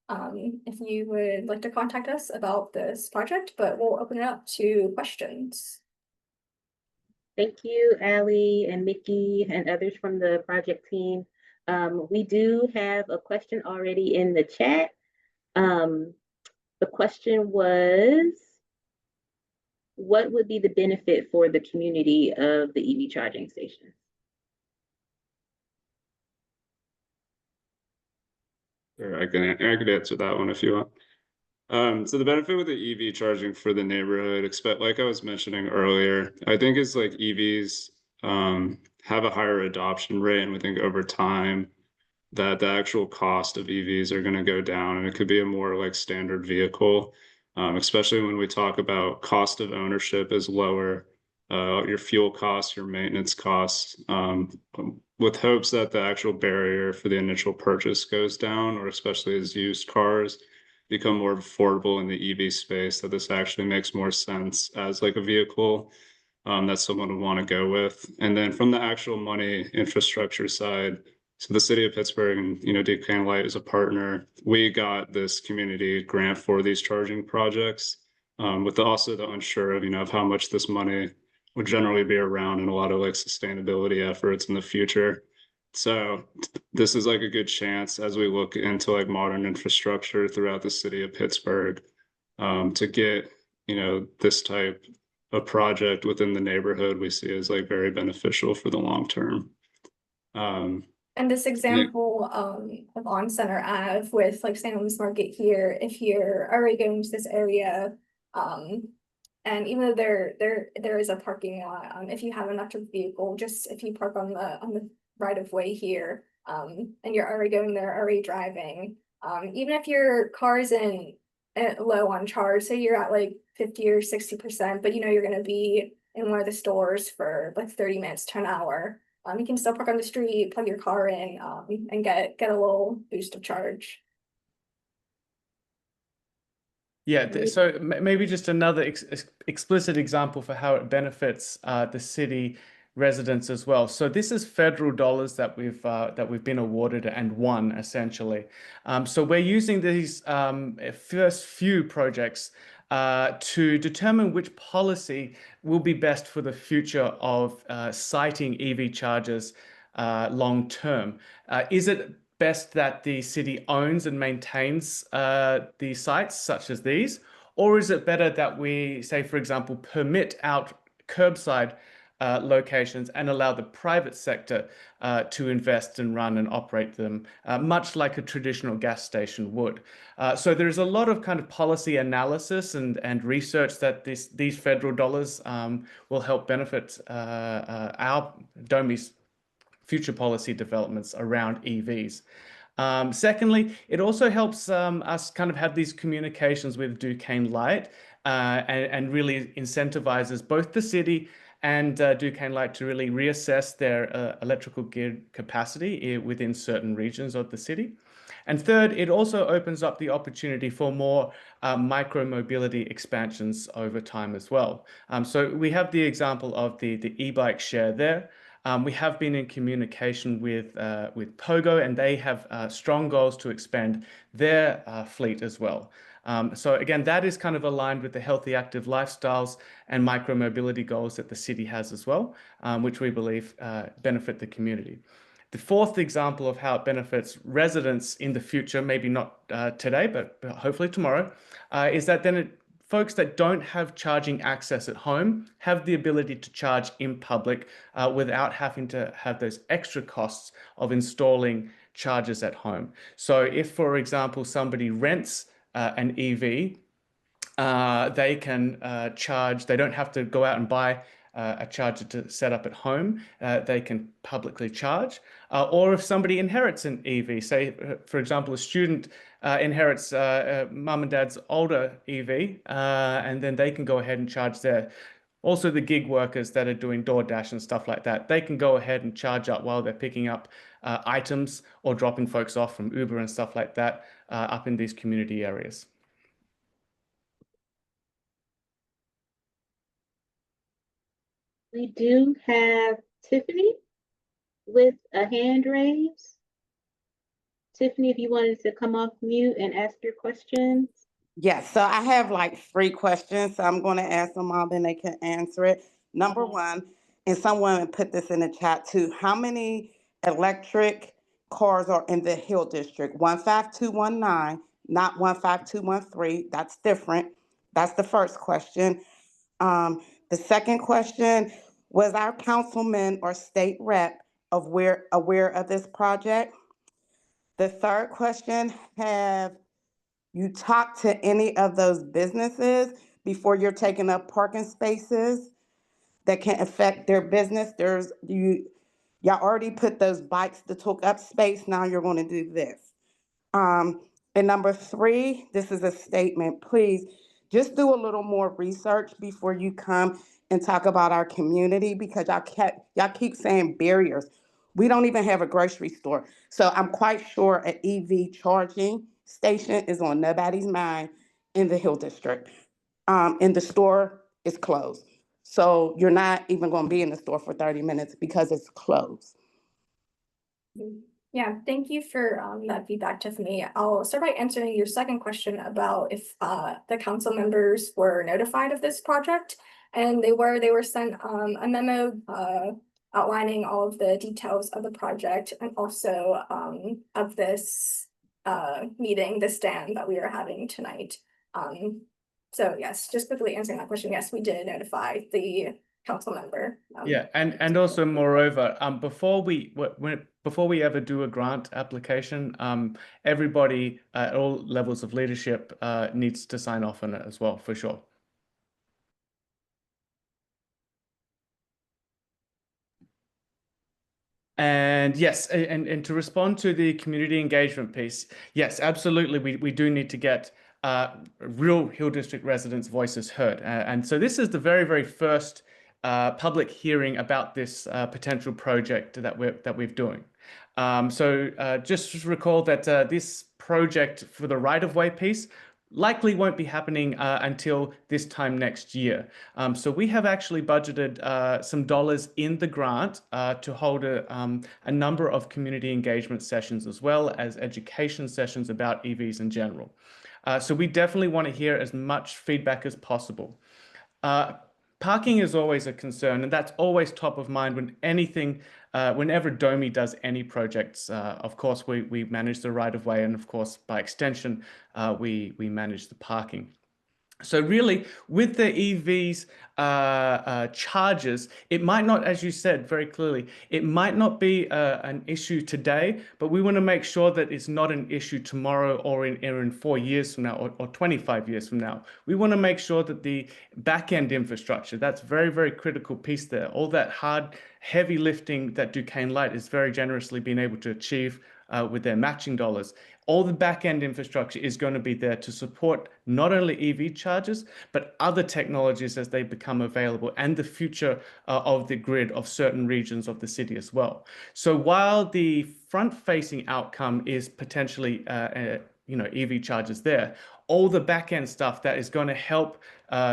If you would like to contact us about this project, but we'll open it up to questions. Thank you, Allie and Mickey and others from the project team. We do have a question already in the chat. The question was, what would be the benefit for the community of the EV charging station? Or I can answer that one if you want. So the benefit with the EV charging for the neighborhood, expect like I was mentioning earlier, I think is like EVs have a higher adoption rate, and we think over time that the actual cost of EVs are going to go down, and it could be a more like standard vehicle, especially when we talk about cost of ownership is lower, your fuel costs, your maintenance costs, with hopes that the actual barrier for the initial purchase goes down, or especially as used cars become more affordable in the EV space, that this actually makes more sense as like a vehicle that someone would want to go with. And then from the actual money infrastructure side, so the city of Pittsburgh and, you know, Duquesne Light is a partner. We got this community grant for these charging projects, with also the unsure of, you know, of how much this money would generally be around in a lot of like sustainability efforts in the future. So this is like a good chance as we look into like modern infrastructure throughout the city of Pittsburgh, to get, you know, this type of project within the neighborhood we see as like very beneficial for the long term. And this example of on Center Ave with like St. Louis Market here, if you're already going to this area, and even though there is a parking lot, if you have an electric vehicle, just if you park on the right of way here, and you're already going there, already driving, even if your car is in low on charge, say you're at like 50 or 60%, but you know you're gonna be in one of the stores for like 30 minutes to an hour. You can still park on the street, plug your car in, and get a little boost of charge. Yeah, so maybe just another explicit example for how it benefits the city residents as well. So this is federal dollars that we've been awarded and won essentially. So we're using these first few projects to determine which policy will be best for the future of siting EV chargers long term. Is it best that the city owns and maintains the sites such as these? Or is it better that we, say, for example, permit out curbside locations and allow the private sector to invest and run and operate them, much like a traditional gas station would? So there's a lot of kind of policy analysis and research that these federal dollars will help benefit our DOMI's future policy developments around EVs. Secondly, it also helps us kind of have these communications with Duquesne Light and really incentivizes both the city and Duquesne Light to really reassess their electrical grid capacity within certain regions of the city. And third, it also opens up the opportunity for more micro-mobility expansions over time as well. So we have the example of the e-bike share there. We have been in communication with Pogo, and they have strong goals to expand their fleet as well. So again, that is kind of aligned with the healthy, active lifestyles and micro-mobility goals that the city has as well, which we believe benefit the community. The fourth example of how it benefits residents in the future, maybe not today, but hopefully tomorrow, is that then folks that don't have charging access at home have the ability to charge in public without having to have those extra costs of installing chargers at home. So if, for example, somebody rents an EV, they can charge, they don't have to go out and buy a charger to set up at home. They can publicly charge. Or if somebody inherits an EV, say, for example, a student inherits mum and dad's older EV, and then they can go ahead and charge there. Also, the gig workers that are doing DoorDash and stuff like that, they can go ahead and charge up while they're picking up items or dropping folks off from Uber and stuff like that up in these community areas. We do have Tiffany. with a hand raised. Tiffany, if you wanted to come off mute and ask your questions. Yes, so I have like 3 questions, so I'm going to ask them all, then they can answer it. Number one, and someone put this in the chat too, how many electric cars are in the Hill District? 15219, not 15213, that's different. That's the first question. The second question, was our councilman or state rep aware of this project? The third question, have you talk to any of those businesses before you're taking up parking spaces that can affect their business? Y'all already put those bikes that took up space, now you're gonna do this. And number 3, this is a statement, please, just do a little more research before you come and talk about our community, because y'all keep saying barriers. We don't even have a grocery store. So I'm quite sure an EV charging station is on nobody's mind in the Hill District. And the store is closed. So you're not even gonna be in the store for 30 minutes because it's closed. Yeah, thank you for that feedback, Tiffany. I'll start by answering your second question about if the council members were notified of this project. And they were sent a memo outlining all of the details of the project and also of this meeting, the stand that we are having tonight. So yes, just quickly answering that question, yes, we did notify the council member. Yeah, and also moreover, before we ever do a grant application, everybody at all levels of leadership needs to sign off on it as well, for sure. And yes, and to respond to the community engagement piece, yes, absolutely, we do need to get real Hill District residents' voices heard. And so this is the very, very first public hearing about this potential project that we're doing. So just recall that this project for the right-of-way piece likely won't be happening until this time next year. So we have actually budgeted some dollars in the grant to hold a number of community engagement sessions as well as education sessions about EVs in general. So we definitely want to hear as much feedback as possible. Parking is always a concern, and that's always top of mind when whenever DOMI does any projects. Of course, we manage the right-of-way, and of course, by extension, we manage the parking. So really, with the EVs charges, it might not, as you said very clearly, it might not be an issue today, but we want to make sure that it's not an issue tomorrow or in 4 years from now or 25 years from now. We want to make sure that the back-end infrastructure, that's very, very critical piece there. All that hard, heavy lifting that Duquesne Light is very generously being able to achieve with their matching dollars. All the back-end infrastructure is going to be there to support not only EV chargers, but other technologies as they become available and the future of the grid of certain regions of the city as well. So while the front-facing outcome is potentially EV chargers there, all the back-end stuff that is going to help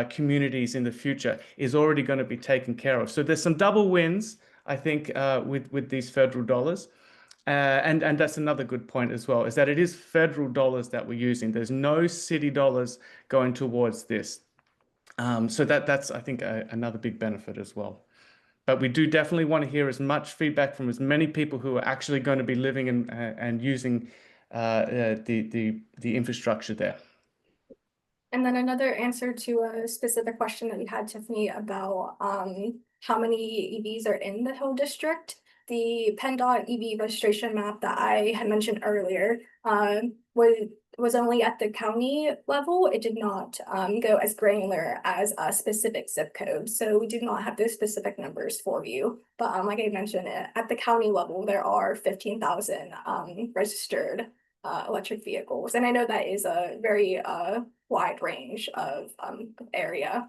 communities in the future is already going to be taken care of. So there's some double wins, I think, with these federal dollars. And that's another good point as well, is that it is federal dollars that we're using. There's no city dollars going towards this. So that's, I think, another big benefit as well. But we do definitely want to hear as much feedback from as many people who are actually going to be living and using the infrastructure there. And then another answer to a specific question that you had, Tiffany, about how many EVs are in the Hill District. The PennDOT EV registration map that I had mentioned earlier was only at the county level. It did not go as granular as a specific zip code. So we do not have those specific numbers for you. But like I mentioned, at the county level, there are 15,000 registered electric vehicles. And I know that is a very wide range of area.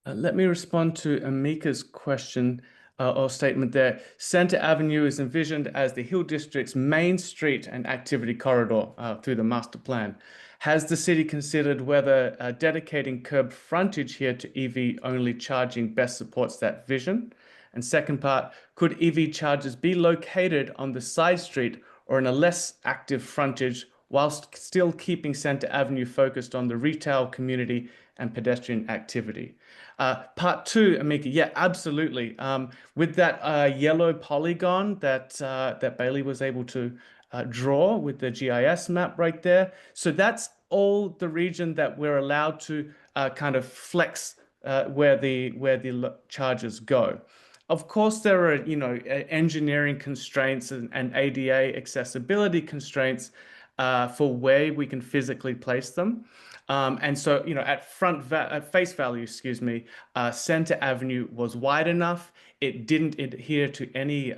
Let me respond to Amika's question or statement there. Center Avenue is envisioned as the Hill District's main street and activity corridor through the master plan. Has the city considered whether dedicating curb frontage here to EV only charging best supports that vision? And second part, could EV chargers be located on the side street or in a less active frontage whilst still keeping Center Avenue focused on the retail community and pedestrian activity? Part two, Amika, yeah, absolutely. With that yellow polygon that Bailey was able to draw with the GIS map right there. So that's all the region that we're allowed to kind of flex where the charges go. Of course, there are, you know, engineering constraints and ADA accessibility constraints for where we can physically place them. And so, you know, at face value, excuse me, Center Avenue was wide enough. It didn't adhere to any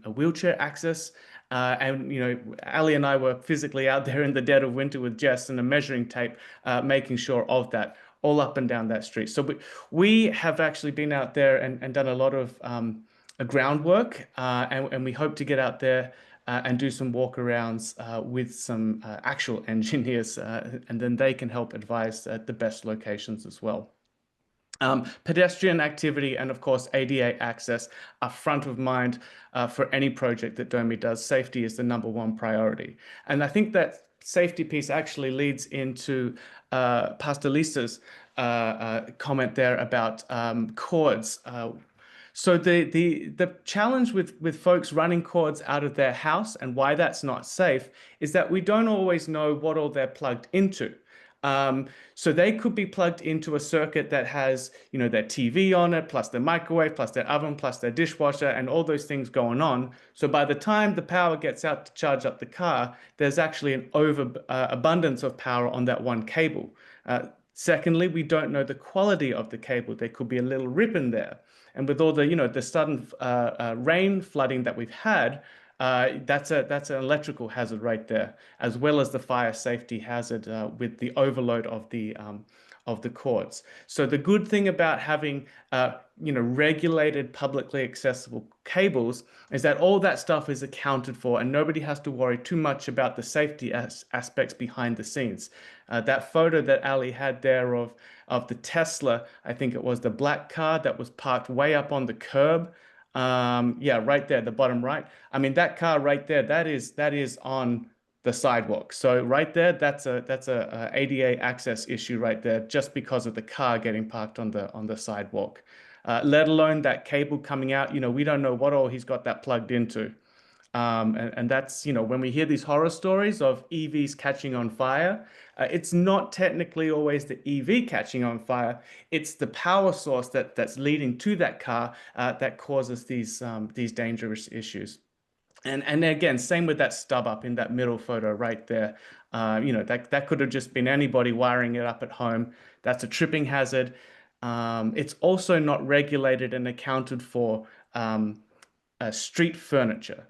wheelchair access. And, you know, Ali and I were physically out there in the dead of winter with Jess and a measuring tape, making sure of that, all up and down that street. So we have actually been out there and done a lot of groundwork, and we hope to get out there and do some walkarounds with some actual engineers, and then they can help advise at the best locations as well. Pedestrian activity and of course ADA access are front of mind for any project that DOMI does. Safety is the #1 priority. And I think that safety piece actually leads into Pastor Lisa's comment there about cords. So the challenge with folks running cords out of their house and why that's not safe is that we don't always know what all they're plugged into. So they could be plugged into a circuit that has, you know, their TV on it, plus their microwave, plus their oven, plus their dishwasher, and all those things going on. So by the time the power gets out to charge up the car, there's actually an abundance of power on that one cable. Secondly, we don't know the quality of the cable. There could be a little rip in there. And with all the, you know, the sudden rain flooding that we've had, that's an electrical hazard right there, as well as the fire safety hazard with the overload of the cords. So the good thing about having you know, regulated, publicly accessible cables is that all that stuff is accounted for, and nobody has to worry too much about the safety aspects behind the scenes. That photo that Ali had there of the Tesla, I think it was the black car that was parked way up on the curb. Yeah, right there, the bottom right. I mean, that car right there, that is on the sidewalk. So right there, that's a ADA access issue right there, just because of the car getting parked on the sidewalk. Let alone that cable coming out. You know, we don't know what all he's got that plugged into. And that's, you know, when we hear these horror stories of EVs catching on fire, it's not technically always the EV catching on fire. It's the power source that's leading to that car that causes these dangerous issues. And again, same with that stub up in that middle photo right there. You know, that could have just been anybody wiring it up at home. That's a tripping hazard. It's also not regulated and accounted for street furniture.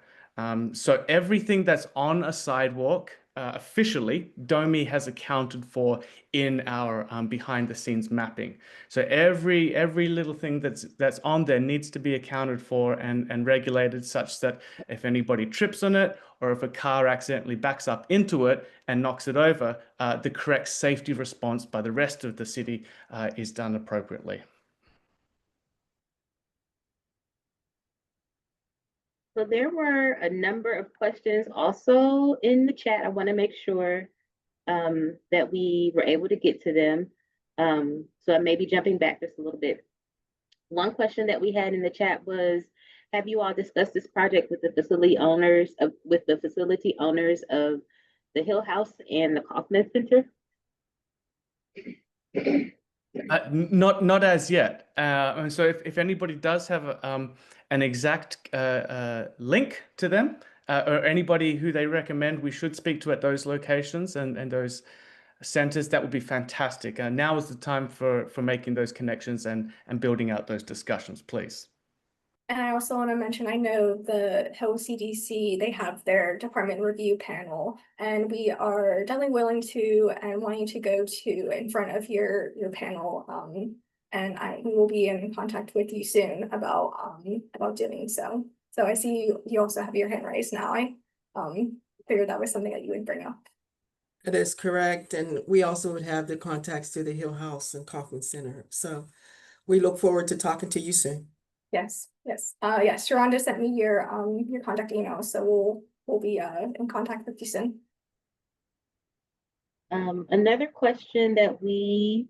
So everything that's on a sidewalk, officially, DOMI has accounted for in our behind the scenes mapping. So every little thing that's on there needs to be accounted for and regulated, such that if anybody trips on it, or if a car accidentally backs up into it and knocks it over, the correct safety response by the rest of the city is done appropriately. So there were a number of questions also in the chat. I want to make sure that we were able to get to them. So I may be jumping back just a little bit. One question that we had in the chat was, have you all discussed this project with the facility owners of the Hill House and the Kaufman Center? Not as yet. And so if anybody does have an exact link to them, or anybody who they recommend we should speak to at those locations and those centers, that would be fantastic. Now is the time for making those connections and building out those discussions, please. And I also want to mention, I know the Hill CDC, they have their department review panel, and we are definitely willing to and wanting to go to in front of your panel. And we will be in contact with you soon about doing so. So I see you also have your hand raised now. I figured that was something that you would bring up. That is correct. And we also would have the contacts to the Hill House and Kaufman Center. So we look forward to talking to you soon. Yes, yes. Yes, Sharonda sent me your contact email, so we'll be in contact with you soon. Another question that we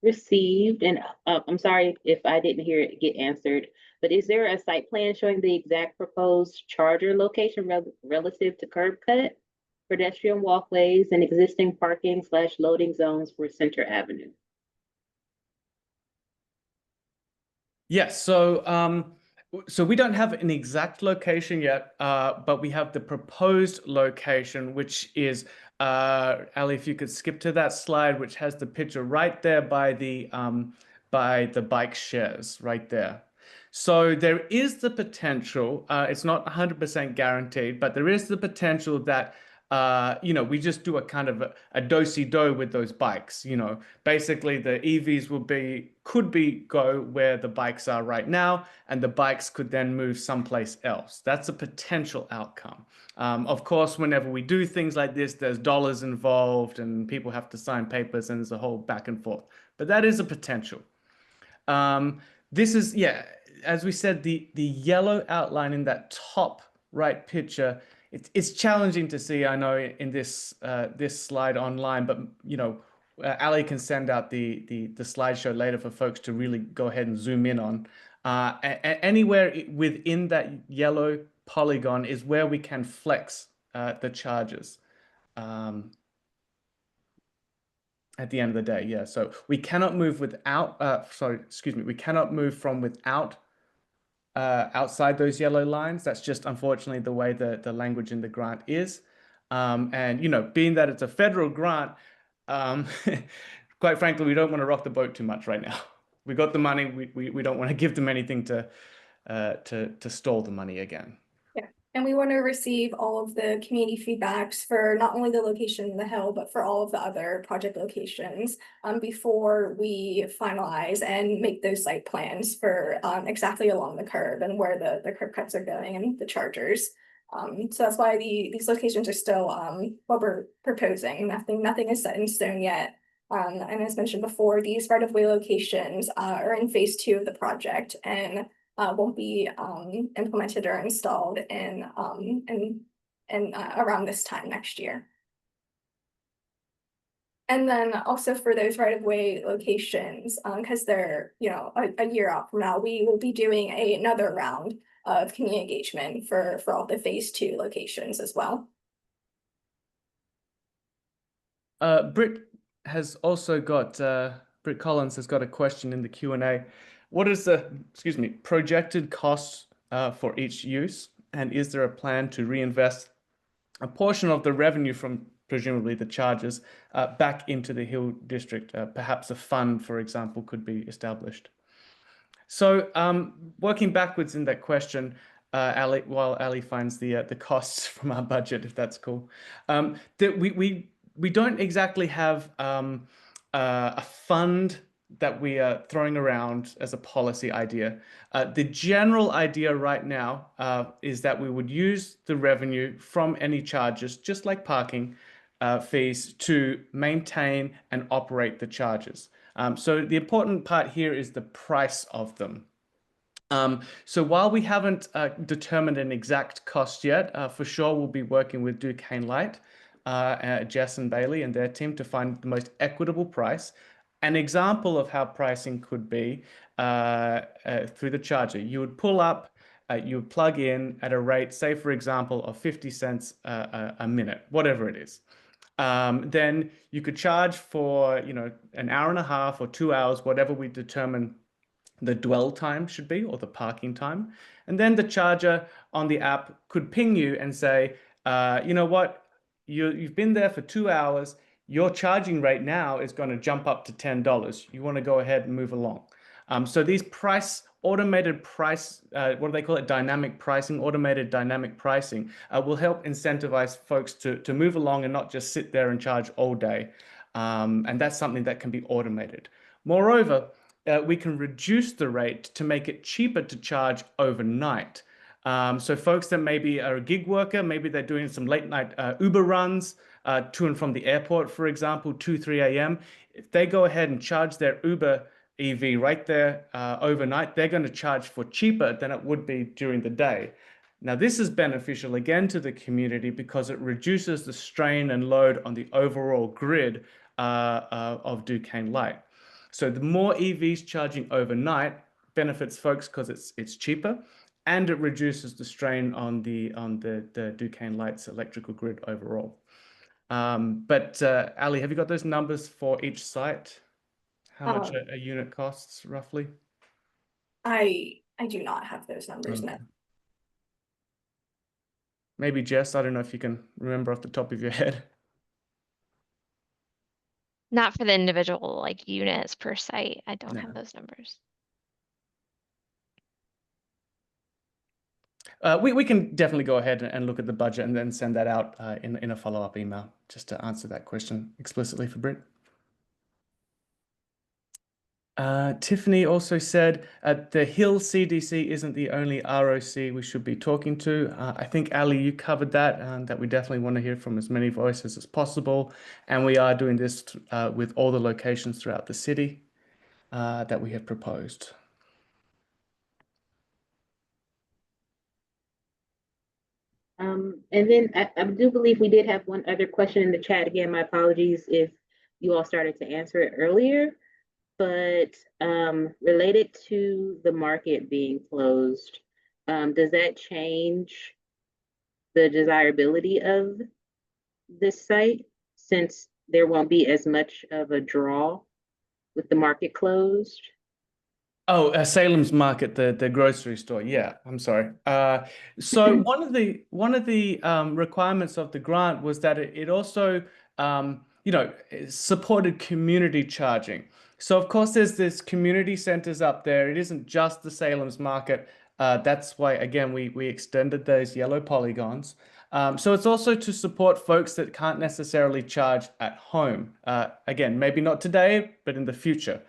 received, and I'm sorry if I didn't hear it get answered, but is there a site plan showing the exact proposed charger location relative to curb cut, pedestrian walkways, and existing parking / loading zones for Center Avenue? Yes, so we don't have an exact location yet, but we have the proposed location, which is, Ali, if you could skip to that slide, which has the picture right there by the bike shares right there. So there is the potential, it's not 100% guaranteed, but there is the potential that you know, we just do a kind of a do-si-do with those bikes. You know, basically the EVs could go where the bikes are right now, and the bikes could then move someplace else. That's a potential outcome. Of course, whenever we do things like this, there's dollars involved, and people have to sign papers, and there's a whole back and forth. But that is a potential. This is, yeah, as we said, the yellow outline in that top right picture. It's challenging to see, I know, in this this slide online, but you know, Ali can send out the slideshow later for folks to really go ahead and zoom in on. Anywhere within that yellow polygon is where we can flex the charges. At the end of the day, yeah. So we cannot move without, sorry, excuse me, we cannot move from without outside those yellow lines. That's just unfortunately the way the language in the grant is. And, you know, being that it's a federal grant, quite frankly, we don't want to rock the boat too much right now. We got the money. We don't want to give them anything to stall the money again. Yeah, and we want to receive all of the community feedbacks for not only the location in the Hill, but for all of the other project locations before we finalize and make those site plans for exactly along the curb and where the curb cuts are going and the chargers. So that's why these locations are still what we're proposing. Nothing is set in stone yet. And as mentioned before, these right-of-way locations are in phase 2 of the project and won't be implemented or installed in around this time next year. And then also for those right-of-way locations, because they're, you know, a year out from now, we will be doing another round of community engagement for all the phase 2 locations as well. Britt has also got, Britt Collins has got a question in the Q&A. What is the, excuse me, projected cost for each use? And is there a plan to reinvest a portion of the revenue from presumably the charges back into the Hill District? Perhaps a fund, for example, could be established. So working backwards in that question, Ali, while Ali finds the costs from our budget, if that's cool, that we don't exactly have a fund that we are throwing around as a policy idea. The general idea right now is that we would use the revenue from any charges, just like parking fees, to maintain and operate the charges. So the important part here is the price of them. So while we haven't determined an exact cost yet, for sure we'll be working with Duquesne Light, Jess and Bailey and their team to find the most equitable price. An example of how pricing could be through the charger. You would pull up, you would plug in at a rate, say for example, of 50 cents a minute, whatever it is. Then you could charge for, you know, an hour and a half or 2 hours, whatever we determine the dwell time should be, or the parking time. And then the charger on the app could ping you and say, you know what, you've been there for 2 hours. Your charging rate now is going to jump up to $10. You want to go ahead and move along. So these automated price, what do they call it? Dynamic pricing, automated dynamic pricing will help incentivize folks to move along and not just sit there and charge all day. And that's something that can be automated. Moreover, we can reduce the rate to make it cheaper to charge overnight. So folks that maybe are a gig worker, maybe they're doing some late night Uber runs to and from the airport, for example, 2, 3 a.m. If they go ahead and charge their Uber EV right there overnight, they're going to charge for cheaper than it would be during the day. Now, this is beneficial again to the because it reduces the strain and load on the overall grid of Duquesne Light. So the more EVs charging overnight benefits folks because it's cheaper, and it reduces the strain on the Duquesne Light's electrical grid overall. But Ali, have you got those numbers for each site? How much a unit costs roughly? I do not have those numbers now. Maybe Jess, I don't know if you can remember off the top of your head. Not for the individual like units per site. I don't have those numbers. We can definitely go ahead and look at the budget and then send that out in a follow-up email just to answer that question explicitly for Britt. Tiffany also said the Hill CDC isn't the only ROC we should be talking to. I think Ali, you covered that, and that we definitely want to hear from as many voices as possible. And we are doing this with all the locations throughout the city that we have proposed. And then I do believe we did have one other question in the chat. Again, my apologies if you all started to answer it earlier, but related to the market being closed, does that change the desirability of this site since there won't be as much of a draw with the market closed? Oh, Salem's Market, the grocery store. Yeah, I'm sorry. So one of the requirements of the grant was that it also, supported community charging. So of course, there's this community centers up there. It isn't just the Salem's Market. That's why, again, we extended those yellow polygons. So it's also to support folks that can't necessarily charge at home. Again, maybe not today, but in the future.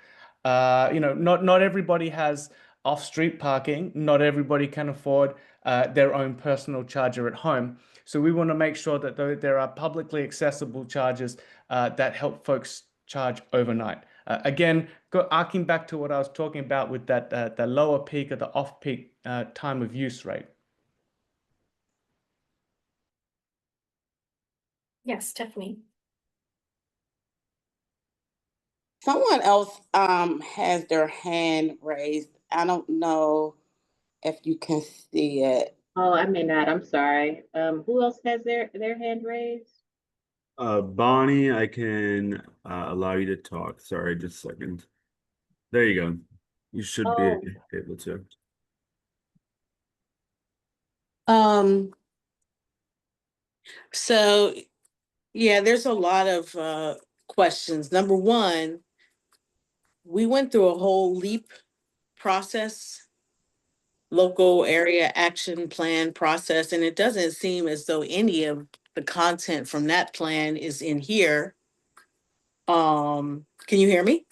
Not everybody has off-street parking. Not everybody can afford their own personal charger at home. So we want to make sure that there are publicly accessible chargers that help folks charge overnight. Again, arcing back to what I was talking about with that the lower peak or the off-peak time of use rate. Yes, Tiffany. Someone else has their hand raised. I don't know if you can see it. Oh, I may not. I'm sorry. Who else has their hand raised? Bonnie, I can allow you to talk. Sorry, just a second. There you go. You should be able to. So yeah, there's a lot of questions. Number one, we went through a whole LEAP process, local area action plan process, and it doesn't seem as though any of the content from that plan is in here. Can you hear me?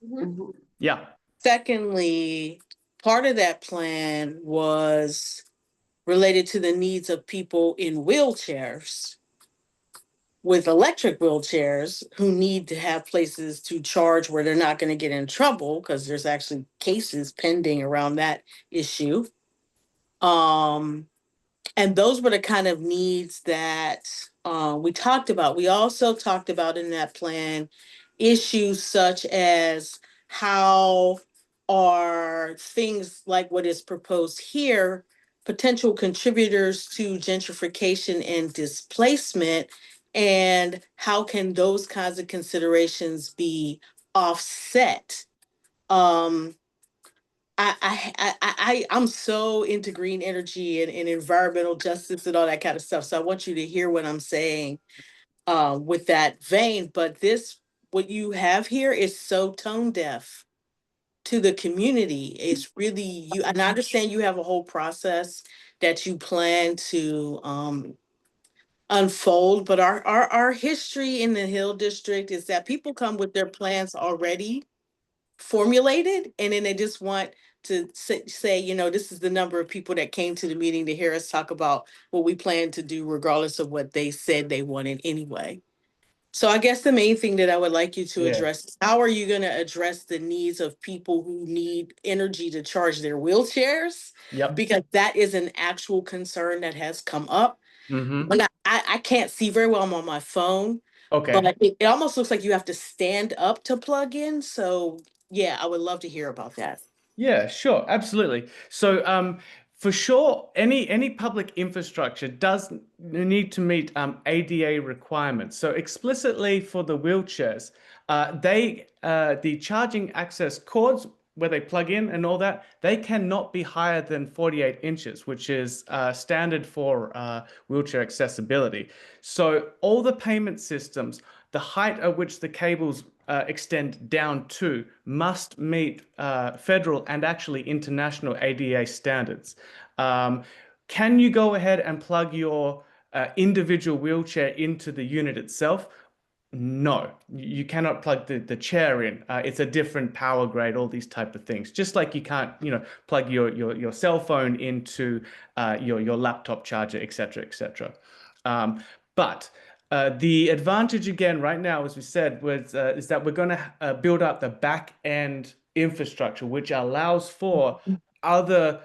Mm-hmm. Yeah. Secondly, part of that plan was related to the needs of people in wheelchairs, with electric wheelchairs, who need to have places to charge where they're not going to get in trouble, because there's actually cases pending around that issue. And those were the kind of needs that we talked about. We also talked about in that plan issues such as how are things like what is proposed here potential contributors to gentrification and displacement, and how can those kinds of considerations be offset? I'm so into green energy and environmental justice and all that kind of stuff. So I want you to hear what I'm saying with that vein. But what you have here is so tone deaf to the community. It's really you, and I understand you have a whole process that you plan to unfold, but our history in the Hill District is that people come with their plans already formulated, and then they just want to say, you know, this is the number of people that came to the meeting to hear us talk about what we plan to do, regardless of what they said they wanted anyway. So I guess the main thing that I would like you to Yeah. address is how are you going to address the needs of people who need energy to charge their wheelchairs? Yep. Because that is an actual concern that has come up. Mm-hmm. When I can't see very well, I'm on my phone, Okay. but it almost looks like you have to stand up to plug in. So yeah, I would love to hear about that. Yeah, sure, absolutely. So, for sure, any public infrastructure does need to meet ADA requirements. So explicitly for the wheelchairs, the charging access cords where they plug in and all that, they cannot be higher than 48 inches, which is standard for wheelchair accessibility. So all the payment systems, the height at which the cables extend down to must meet federal and actually international ADA standards. Can you go ahead and plug your individual wheelchair into the unit itself? No, you cannot plug the chair in. It's a different power grade, all these type of things. Just like you can't, plug your cell phone into your laptop charger, et cetera, et cetera. But the advantage again right now, as we said, is that we're going to build up the back end infrastructure, which allows for other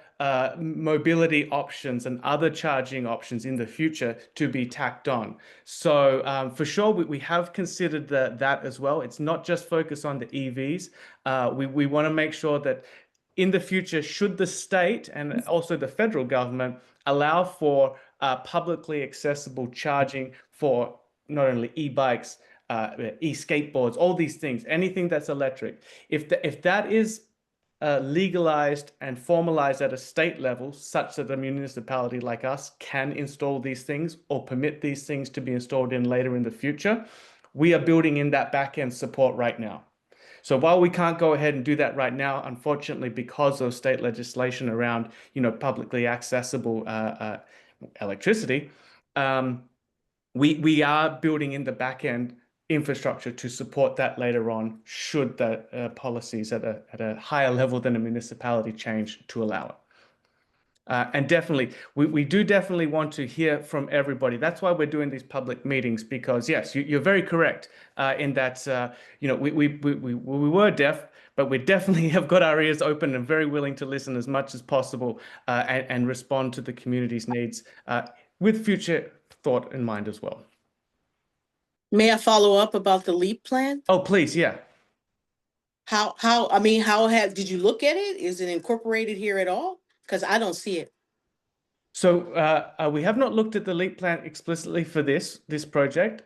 mobility options and other charging options in the future to be tacked on. So for sure, we have considered that as well. It's not just focused on the EVs. We want to make sure that in the future, should the state and also the federal government allow for publicly accessible charging for not only e-bikes, e-skateboards, all these things, anything that's electric. If that is legalized and formalized at a state level, such that a municipality like us can install these things or permit these things to be installed in later in the future, we are building in that back-end support right now. So while we can't go ahead and do that right now, unfortunately, because of state legislation around, publicly accessible electricity, we are building in the back end infrastructure to support that later on, should the policies at a higher level than a municipality change to allow it. And definitely, we do definitely want to hear from everybody. That's why we're doing these public meetings, because yes, you're very correct in that, we were deaf, but we definitely have got our ears open and very willing to listen as much as possible and respond to the community's needs with future thought in mind as well. May I follow up about the LEAP plan? Oh, please, yeah. Did you look at it? Is it incorporated here at all? Because I don't see it. So we have not looked at the LEAP plan explicitly for this project.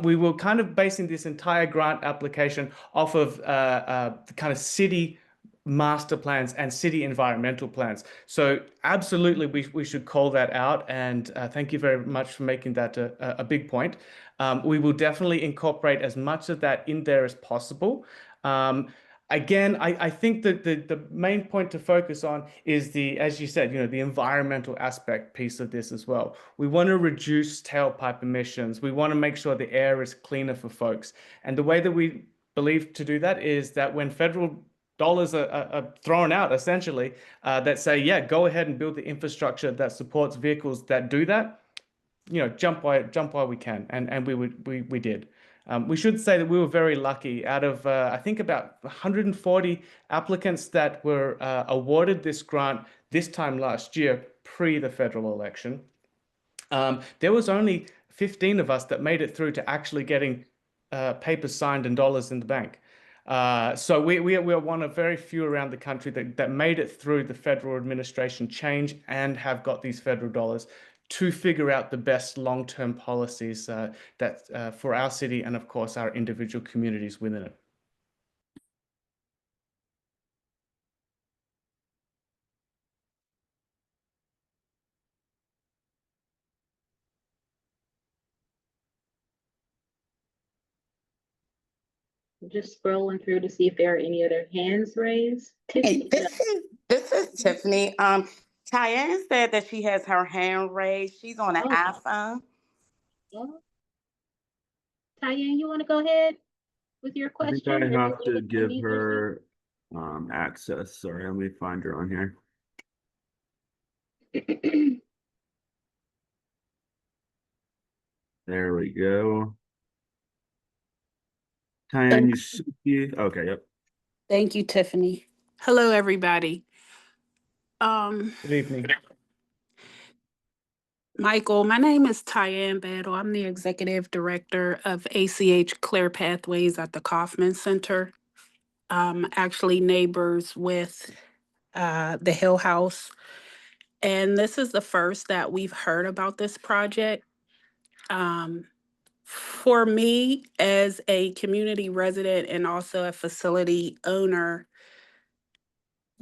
We were kind of basing this entire grant application off of the kind of city master plans and city environmental plans. So absolutely, we should call that out. And thank you very much for making that a big point. We will definitely incorporate as much of that in there as possible. Again, I think that the main point to focus on is as you said, the environmental aspect piece of this as well. We want to reduce tailpipe emissions. We want to make sure the air is cleaner for folks. And the way that we believe to do that is that when federal dollars are thrown out, essentially, that say, yeah, go ahead and build the infrastructure that supports vehicles that do that, jump while we can. And we did. We should say that we were very lucky. Out of, I think, about 140 applicants that were awarded this grant this time last year, pre the federal election, there was only 15 of us that made it through to actually getting papers signed and dollars in the bank. So we are one of very few around the country that made it through the federal administration change and have got these federal dollars to figure out the best long-term policies that for our city and, of course, our individual communities within it. Just scrolling through to see if there are any other hands raised. Hey, this is Tiffany. Tyann said that she has her hand raised. She's on an iPhone. Tyann, you want to go ahead with your I question? think I have to give her access. Sorry, let me find her on here. There we go. Tyann, you should be, okay, yep. Thank you, Tiffany. Hello, everybody. Good evening. Michael, my name is Tyann Battle. I'm the Executive Director of ACH Clear Pathways at the Kauffman Center. Actually neighbors with the Hill House. And this is the first that we've heard about this project. For me, as a community resident and also a facility owner,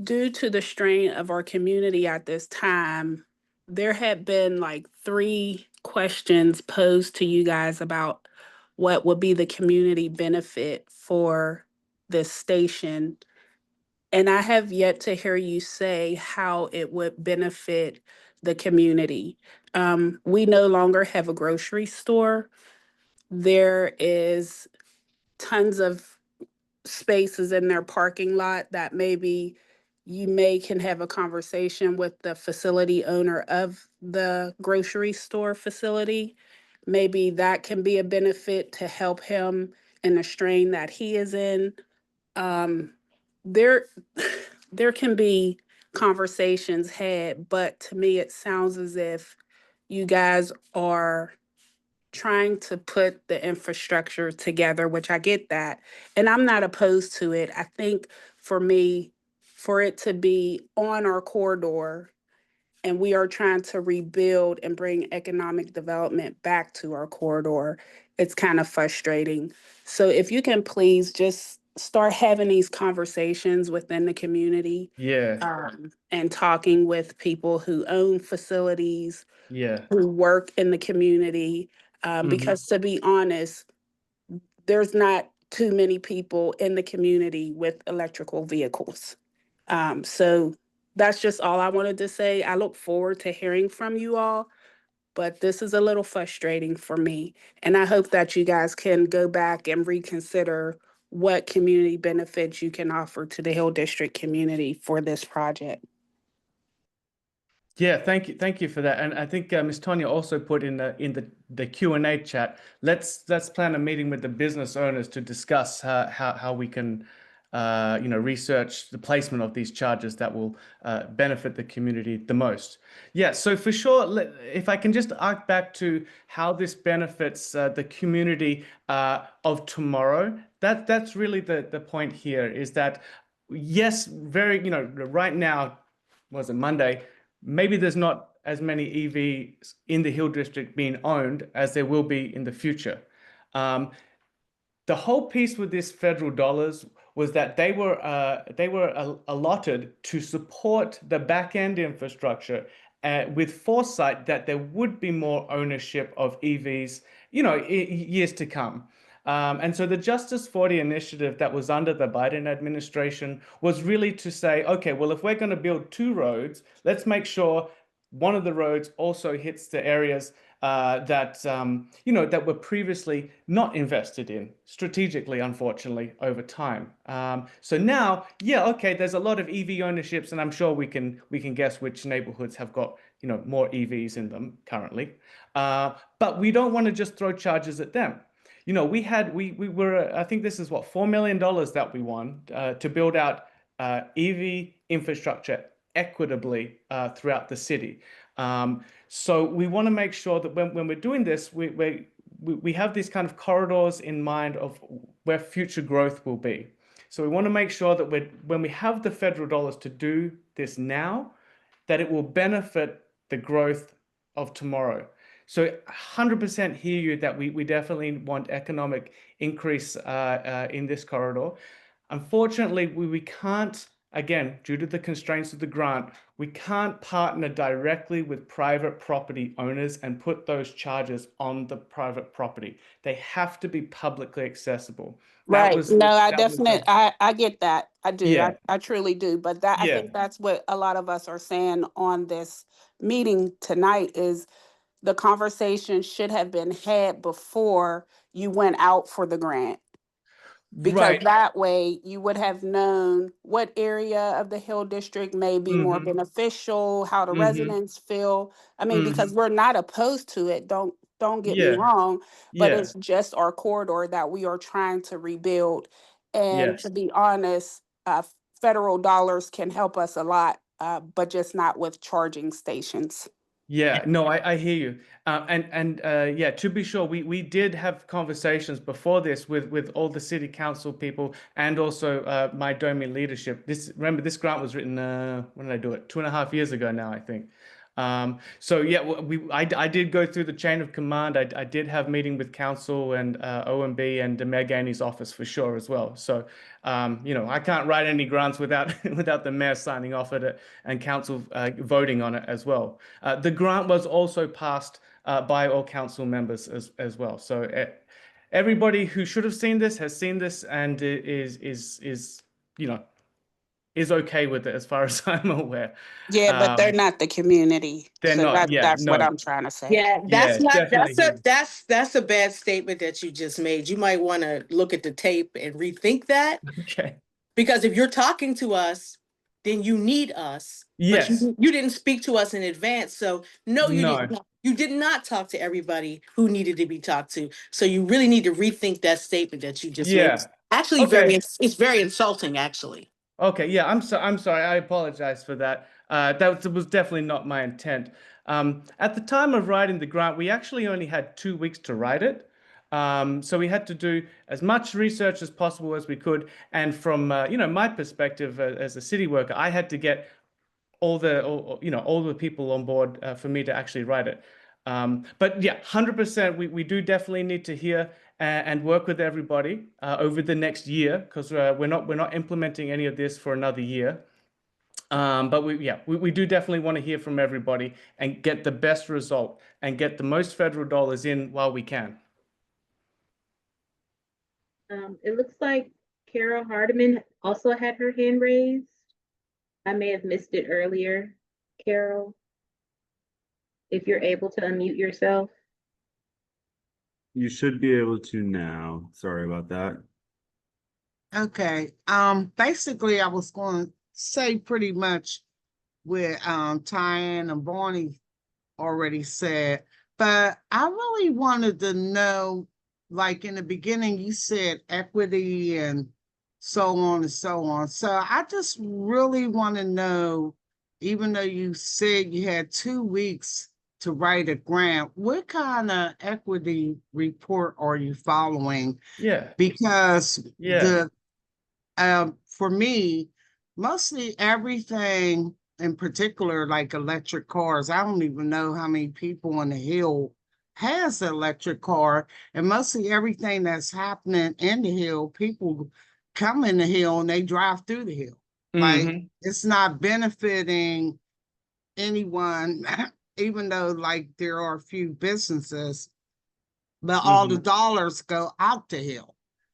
due to the strain of our community at this time, there had been like 3 questions posed to you guys about what would be the community benefit for this station. And I have yet to hear you say how it would benefit the community. We no longer have a grocery store. There is tons of spaces in their parking lot that maybe you can have a conversation with the facility owner of the grocery store facility. Maybe that can be a benefit to help him in the strain that he is in. There, there can be conversations had, but to me, it sounds as if you guys are trying to put the infrastructure together, which I get that. And I'm not opposed to it. I think for me, for it to be on our corridor and we are trying to rebuild and bring economic development back to our corridor, it's kind of frustrating. So if you can please just start having these conversations within the community Yeah, and talking with people who own facilities, yeah. who work in the community, because to be honest, there's not too many people in the community with electrical vehicles. So that's just all I wanted to say. I look forward to hearing from you all, but this is a little frustrating for me. And I hope that you guys can go back and reconsider what community benefits you can offer to the Hill District community for this project. Yeah, thank you for that. And I think Ms. Tonya also put in the Q&A chat. Let's plan a meeting with the business owners to discuss how we can research the placement of these charges that will benefit the community the most. Yeah, so for sure, if I can just arc back to how this benefits the community of tomorrow, that's really the point here is that yes, right now, was it Monday? Maybe there's not as many EVs in the Hill District being owned as there will be in the future. The whole piece with this federal dollars was that they were allotted to support the back end infrastructure with foresight that there would be more ownership of EVs, years to come. And so the Justice 40 initiative that was under the Biden administration was really to say, okay, well, if we're going to build 2 roads, let's make sure one of the roads also hits the areas that were previously not invested in strategically, unfortunately, over time. So now, yeah, okay, there's a lot of EV ownerships, and I'm sure we can guess which neighborhoods have got more EVs in them currently. But we don't want to just throw charges at them. We were, I think this is what, $4 million that we won to build out EV infrastructure equitably throughout the city. So we want to make sure that when we're doing this, we have these kind of corridors in mind of where future growth will be. So we want to make sure that when we have the federal dollars to do this now, that it will benefit the growth of tomorrow. So 100% hear you that we definitely want economic increase in this corridor. Unfortunately, we can't, again, due to the constraints of the grant, we can't partner directly with private property owners and put those charges on the private property. They have to be publicly accessible. Right. No, I definitely, I get that. I do. Yeah. I truly do. But I Yeah. think that's what a lot of us are saying on this meeting tonight is the conversation should have been had before you went out for the grant. Because Right. that way you would have known what area of the Hill District may be more Mhm. beneficial, how the Mhm. residents feel. I mean, because Mhm. we're not opposed to it, don't get me Yeah. wrong, but Yeah. it's just our corridor that we are trying to rebuild. And to Yes. be honest, federal dollars can help us a lot, but just not with charging stations. Yeah, no, I hear you. Yeah, to be sure, we did have conversations before this with all the city council people and also my domain leadership. Remember, this grant was written, when did I do it? 2.5 years ago now, I think. So yeah, I did go through the chain of command. I did have meeting with council and OMB and Mayor Gainey's office for sure as well. So I can't write any grants without without the mayor signing off at it and council voting on it as well. The grant was also passed by all council members as well. So everybody who should have seen this has seen this and is okay with it as far as I'm aware. Yeah, but they're not the community. They're So not. Yeah, that's what no. I'm trying to say. Yeah, Yeah, that's not, definitely. that's a bad statement that you just made. You might want to look at the tape and rethink that. Okay. Because if you're talking to us, then you need us. But Yes. you didn't speak to us in advance. So no, you No. didn't. You did not talk to everybody who needed to be talked to. So you really need to rethink that statement that you just made. Yeah. It's actually Okay. it's very insulting, actually. Okay, yeah, I'm sorry. I apologize for that. That was definitely not my intent. At the time of writing the grant, we actually only had 2 weeks to write it. So we had to do as much research as possible as we could. And from my perspective as a city worker, I had to get all the people on board for me to actually write it. But yeah, 100%. We do definitely need to hear and work with everybody over the next year because we're not implementing any of this for another year. But we do definitely want to hear from everybody and get the best result and get the most federal dollars in while we can. It looks like Kara Hardiman also had her hand raised. I may have missed it earlier. Carol, if you're able to unmute yourself. You should be able to now. Sorry about that. Okay, basically I was going to say pretty much what Tyann and Barney already said, but I really wanted to know, like in the beginning you said equity and so on and so on. So I just really want to know, even though you said you had 2 weeks to write a grant, what kind of equity report are you following? Yeah. Because Yeah. for me, mostly everything in particular, like electric cars, I don't even know how many people on the Hill has an electric car, and mostly everything that's happening in the Hill, people come in the Hill and they drive through the Hill. Like, Mhm. it's not benefiting anyone, even though like there are a few businesses, but all the dollars go out the Hill.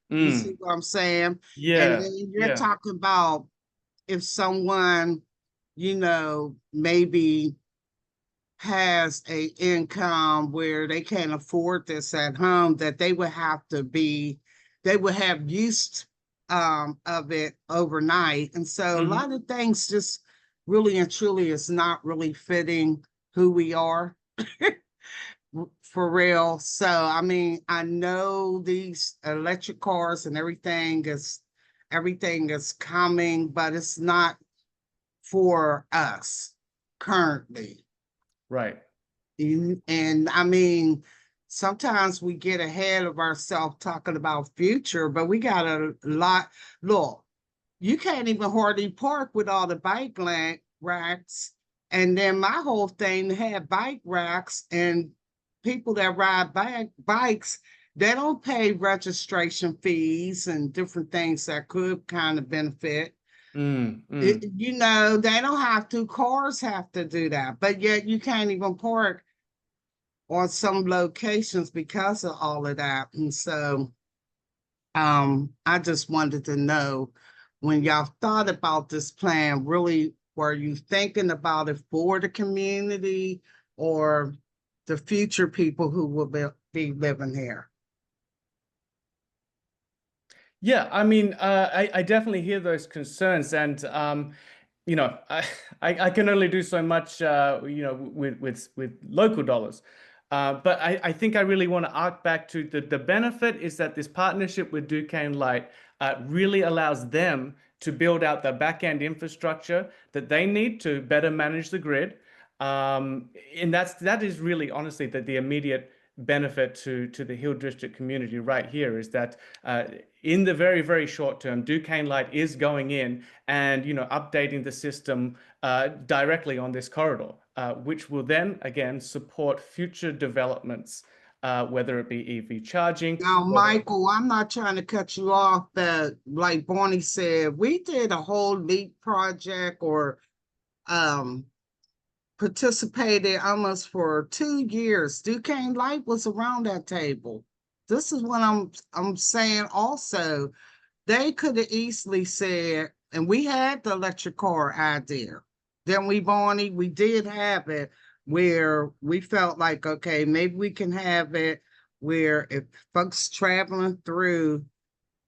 You see what I'm saying? And Yeah. then you're Yeah. talking about if someone, maybe has a income where they can't afford this at home, that they would have use of it overnight. And so a lot of things just really and truly is not really fitting who we are. For real. So, I mean, I know these electric cars and everything is coming, but it's not for us currently. Right. And I mean, sometimes we get ahead of ourselves talking about future, but we got a lot. Look, you can't even hardly park with all the bike racks. And then my whole thing had bike racks, and people that ride bikes, they don't pay registration fees and different things that could kind of benefit. They don't have to. Cars have to do that, but yet you can't even park on some locations because of all of that. And so I just wanted to know, when y'all thought about this plan, really, were you thinking about it for the community or the future people who will be living here? Yeah, I mean, I definitely hear those concerns, and you know, I can only do so much, you know, with local dollars. But I think I really want to arc back to the benefit is that this partnership with Duquesne Light really allows them to build out the back end infrastructure that they need to better manage the grid. And that is really honestly the immediate benefit to the Hill District community right here is that in the very, very short term, Duquesne Light is going in and, you know, updating the system directly on this corridor, which will then again support future developments, whether it be EV charging. Now, Michael, I'm not trying to cut you off, but like Bonnie said, we did a whole LEAP project or participated almost for 2 years. Duquesne Light was around that table. This is what I'm saying also. They could have easily said, and we had the electric car idea. Then Bonnie, we did have it where we felt like, okay, maybe we can have it where if folks traveling through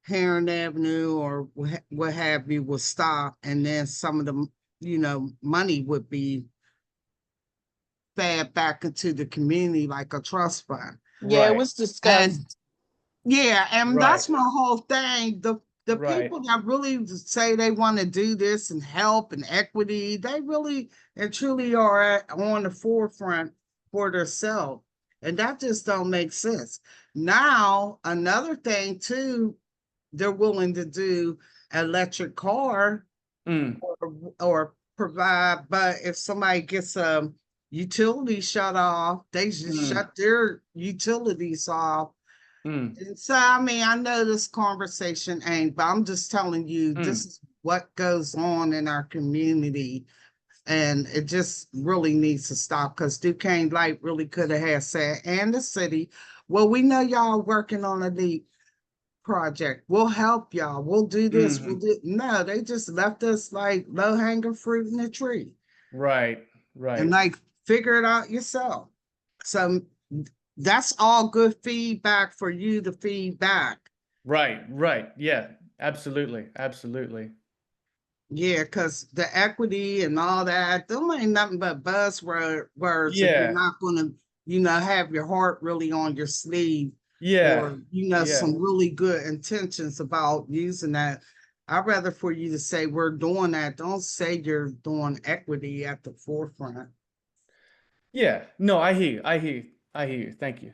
Heron Avenue or what have you will stop, and then some of the, you know, money would be fed back into the community like a trust fund. Yeah, it Right. was discussed. Yeah, and that's Right. my whole thing. The Right. people that really say they want to do this and help and equity, they really and truly are on the forefront for themselves. And that just don't make sense. Now, another thing too, they're willing to do electric car Mm. or provide, but if somebody gets a utility shut off, they just Mm. shut their utilities off. Mm. And so, I mean, I know this conversation ain't, but I'm just telling you, this is what goes on in our community. And it just really needs to stop because Duquesne Light really could have had said, and the city, well, we know y'all working on a LEAP project. We'll help y'all. We'll do this. We'll do. No, they just left us like low hanging fruit in the tree. Right. Right. And like figure it out yourself. So that's all good feedback for you to feedback. Right. Right. Yeah. Absolutely. Absolutely. Yeah, because the equity and all that, them ain't nothing but buzzwords if Yeah. you're not gonna, you know, have your heart really on your sleeve. Yeah. Or, you know, Yeah. some really good intentions about using that. I'd rather for you to say we're doing that. Don't say you're doing equity at the forefront. Yeah. No, I hear you. I hear you. I hear you. Thank you.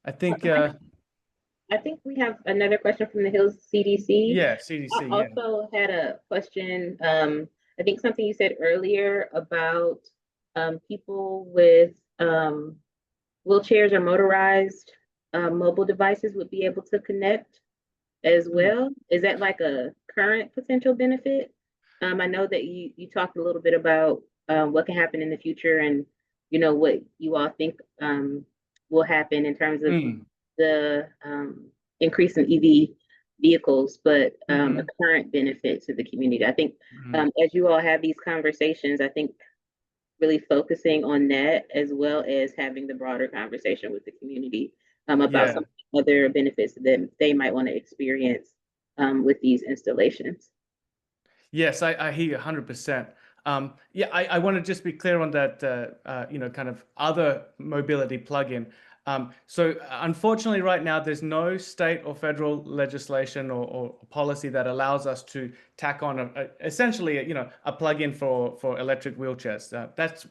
I think I think we have another question from the Hills CDC. yeah, I CDC, yeah. also had a question. I think something you said earlier about people with wheelchairs or motorized mobile devices would be able to connect as well. Is that like a current potential benefit? I know that you talked a little bit about what can happen in the future and you know what you all think will happen in terms of the increase in EV vehicles, but a current benefit to the community. I think as you all have these conversations, I think really focusing on that as well as having the broader conversation with the community about some other benefits that they might want to experience with these installations. Yes, I hear you 100%. Yeah, I want to just be clear on that, you know, kind of other mobility plugin. So unfortunately, right now, there's no state or federal legislation or policy that allows us to tack on essentially, you know, a plugin for electric wheelchairs.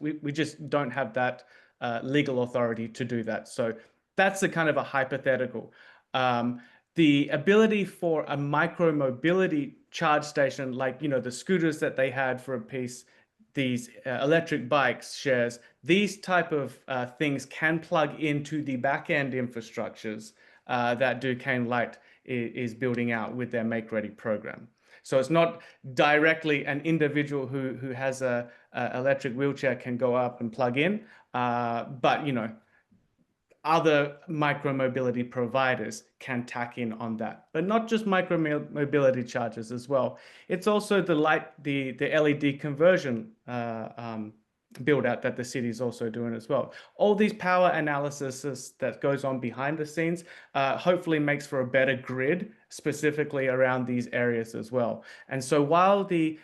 We just don't have that legal authority to do that. So that's a kind of a hypothetical. The ability for a micro mobility charge station, like, you know, the scooters that they had for a piece, these electric bikes shares, these type of things can plug into the back-end infrastructures that Duquesne Light is building out with their Make Ready program. So it's not directly an individual who has a electric wheelchair can go up and plug in, but, you know, other micro-mobility providers can tack in on that, but not just micro-mobility chargers as well. It's also the LED conversion build out that the city is also doing as well. All these power analysis that goes on behind the scenes hopefully makes for a better grid specifically around these areas as well. And so while the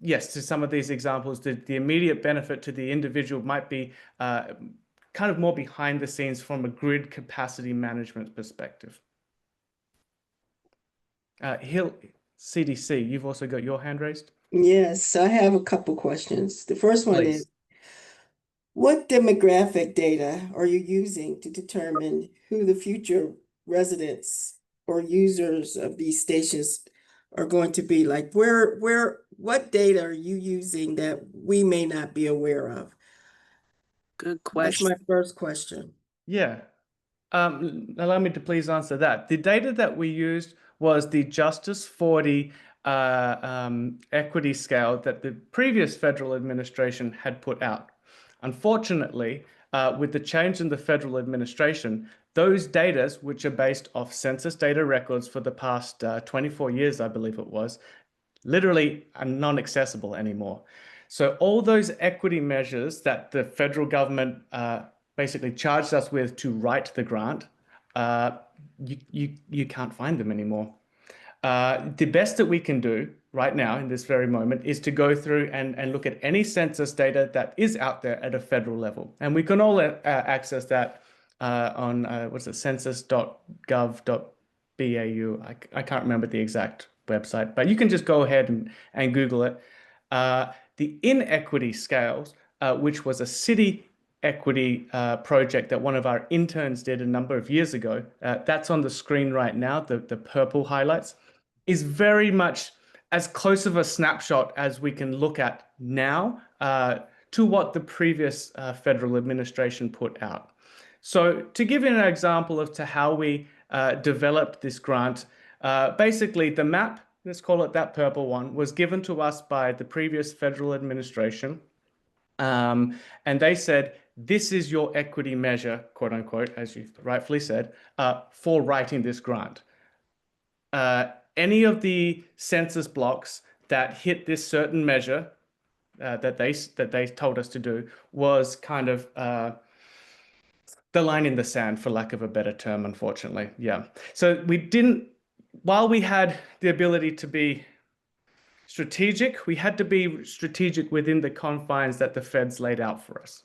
yes, to some of these examples, the immediate benefit to the individual might be kind of more behind the scenes from a grid capacity management perspective. Hill, CDC, you've also got your hand raised. Yes, I have a couple questions. The first one Please. is, what demographic data are you using to determine who the future residents or users of these stations are going to be? Like, what data are you using that we may not be aware of? Good That's question. my first question. Yeah. Allow me to please answer that. The data that we used was the Justice 40 equity scale that the previous federal administration had put out. Unfortunately, with the change in the federal administration, those data, which are based off census data records for the past 24 years, I believe it was, literally are non-accessible anymore. So all those equity measures that the federal government basically charged us with to write the grant, you can't find them anymore. The best that we can do right now in this very moment is to go through and look at any census data that is out there at a federal level. And we can all access that on, what's it, census.gov.bau. I can't remember the exact website, but you can just go ahead and Google it. The inequity scales, which was a city equity project that one of our interns did a number of years ago, that's on the screen right now, the purple highlights, is very much as close of a snapshot as we can look at now to what the previous federal administration put out. So to give you an example of to how we developed this grant, basically the map, let's call it that purple one, was given to us by the previous federal administration. And they said, this is your equity measure, quote unquote, as you rightfully said, for writing this grant. Any of the census blocks that hit this certain measure that they told us to do was kind of the line in the sand, for lack of a better term, unfortunately. Yeah. So we didn't, while we had the ability to be strategic, we had to be strategic within the confines that the feds laid out for us.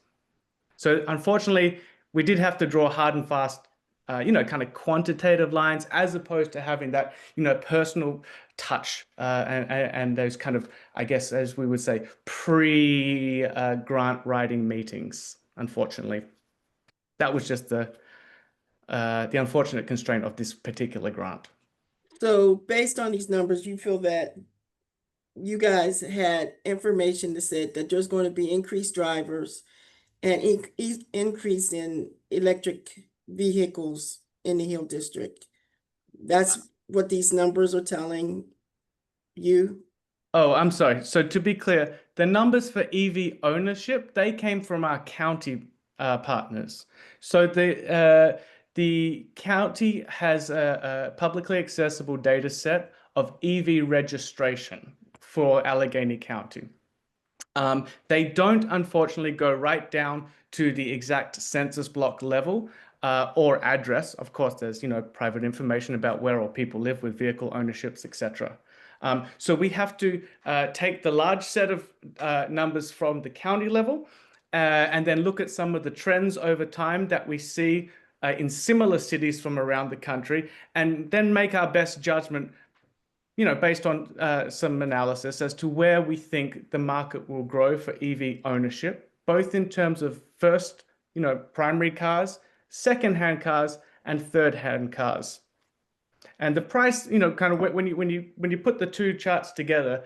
So unfortunately, we did have to draw hard and fast, kind of quantitative lines, as opposed to having that, personal touch and those kind of, I guess, as we would say, pre-grant writing meetings. Unfortunately, that was just the unfortunate constraint of this particular grant. So based on these numbers, you feel that you guys had information that said that there's going to be increased drivers and increase in electric vehicles in the Hill District. That's what these numbers are telling you? Oh, I'm sorry. So to be clear, the numbers for EV ownership, they came from our county partners. So the county has a publicly accessible data set of EV registration for Allegheny County. They don't, unfortunately, go right down to the exact census block level or address. Of course, there's private information about where all people live with vehicle ownerships, etc. So we have to take the large set of numbers from the county level and then look at some of the trends over time that we see in similar cities from around the country, and then make our best judgment based on some analysis as to where we think the market will grow for EV ownership, both in terms of first, primary cars, second-hand cars, and third-hand cars. And the price, kind of when you put the two charts together,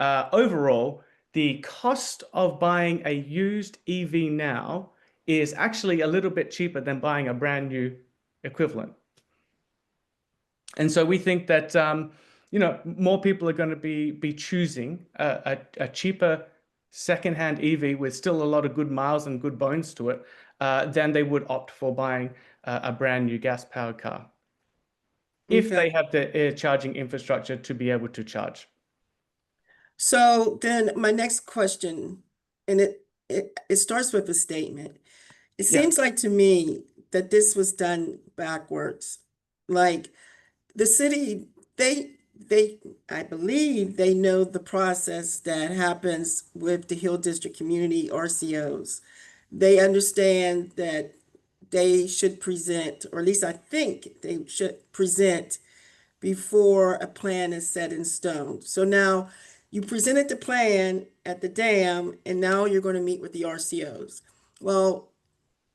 overall, the cost of buying a used EV now is actually a little bit cheaper than buying a brand new equivalent. And so we think that more people are going to be choosing a cheaper secondhand EV with still a lot of good miles and good bones to it than they would opt for buying a brand new gas-powered car, if they have the charging infrastructure to be able to charge. So then my next question, and it starts with a statement. It Yeah. seems like to me that this was done backwards. Like the city, I believe they know the process that happens with the Hill District Community RCOs. They understand that they should present, or at least I think they should present before a plan is set in stone. So now you presented the plan at the dam, and now you're going to meet with the RCOs. Well,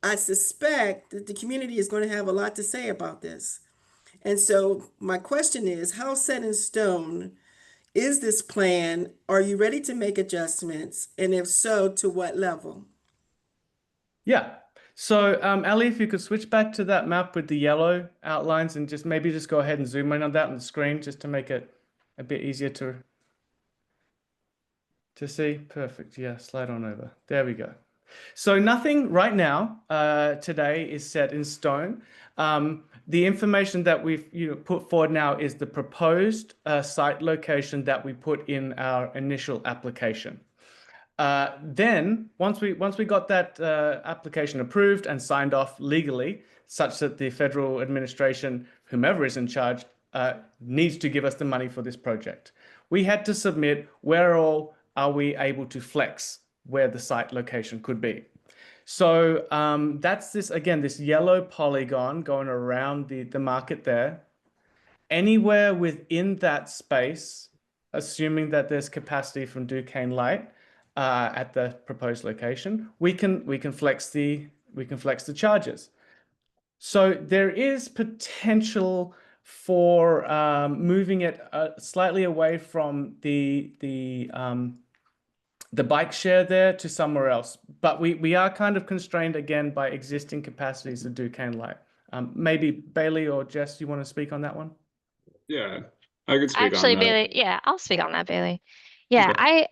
I suspect that the community is going to have a lot to say about this. And so my question is, how set in stone is this plan? Are you ready to make adjustments? And if so, to what level? Yeah. So, Ali, if you could switch back to that map with the yellow outlines and just maybe just go ahead and zoom in on that on the screen just to make it a bit easier to see. Perfect. Yeah, slide on over. There we go. So nothing right now today is set in stone. The information that we've put forward now is the proposed site location that we put in our initial application. Then once we got that application approved and signed off legally, such that the federal administration, whomever is in charge, needs to give us the money for this project, we had to submit where all are we able to flex where the site location could be. So that's this yellow polygon going around the market there. Anywhere within that space, assuming that there's capacity from Duquesne Light at the proposed location, we can flex the charges. So there is potential for moving it slightly away from the bike share there to somewhere else. But we are kind of constrained again by existing capacities of Duquesne Light. Maybe Bailey or Jess, you want to speak on that one? Yeah, I could speak Actually, on that. Bailey, yeah, I'll speak on that, Bailey. Yeah, Okay.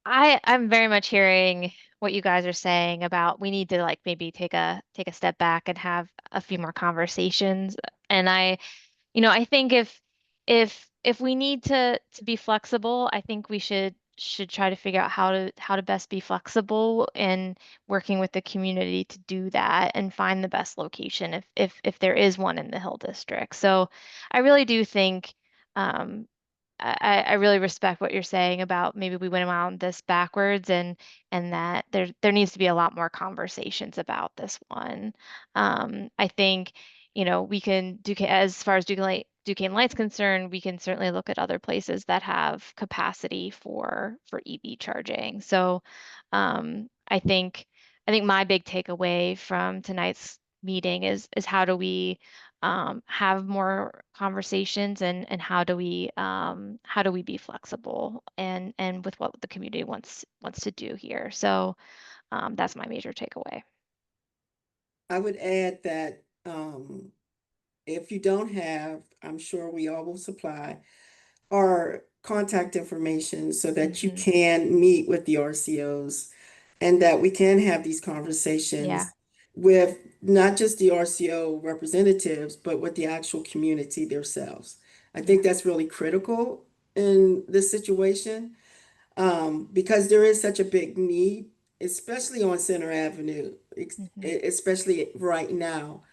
I'm very much hearing what you guys are saying about we need to like maybe take a step back and have a few more conversations. And I think if we need to be flexible, I think we should try to figure out how to best be flexible in working with the community to do that and find the best location if there is one in the Hill District. So I really do think um, I really respect what you're saying about maybe we went around this backwards and that there needs to be a lot more conversations about this one. I think, we can as far as Duquesne Light's concerned, we can certainly look at other places that have capacity for EV charging. So I think my big takeaway from tonight's meeting is how do we have more conversations and how do we be flexible and with what the community wants to do here. So that's my major takeaway. I would add that if you don't have, I'm sure we all will supply our contact information so that you Mhm. can meet with the RCOs and that we can have these conversations Yeah. with not just the RCO representatives, but with the actual community themselves. I think that's really critical in this situation because there is such a big need, especially on Center Avenue, especially right now.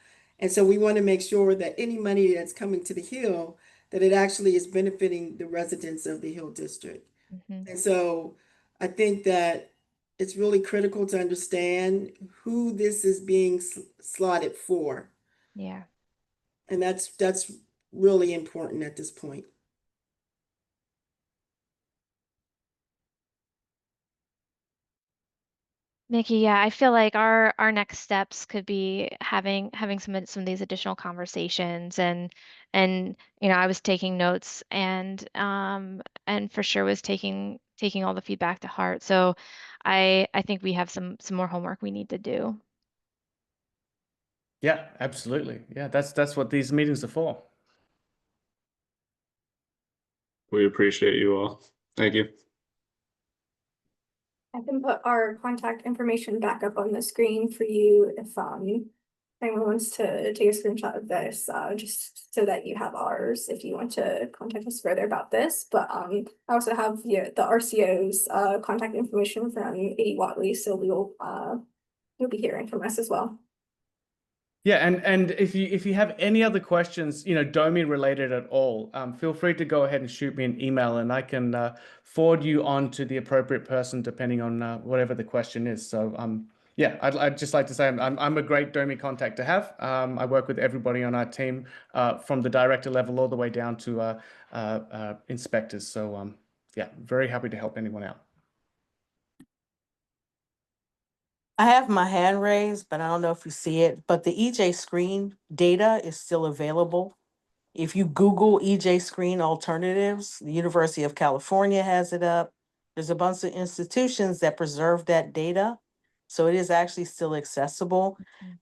And so we want to make sure that any money that's coming to the Hill, that it actually is benefiting the residents of the Hill District. Mhm. And so I think that it's really critical to understand who this is being slotted for. Yeah. And that's really important at this point. Nikki, yeah, I feel like our next steps could be having some of these additional conversations and I was taking notes and for sure was taking all the feedback to heart. So I think we have some more homework we need to do. Yeah, absolutely. Yeah, that's what these meetings are for. We appreciate you all. Thank you. I can put our contact information back up on the screen for you if anyone wants to take a screenshot of this, just so that you have ours if you want to contact us further about this. But I also have the RCO's contact information from A. Watley, so you'll be hearing from us as well. Yeah, and if you have any other questions, DOMI related at all, feel free to go ahead and shoot me an email, and I can forward you on to the appropriate person depending on whatever the question is. So yeah, I'd just like to say I'm a great DOMI contact to have. I work with everybody on our team, from the director level all the way down to inspectors. So yeah, very happy to help anyone out. I have my hand raised, but I don't know if you see it, but the EJ screen data is still available. If you Google EJ screen alternatives, the University of California has it up. There's a bunch of institutions that preserve that data. So it is actually still accessible.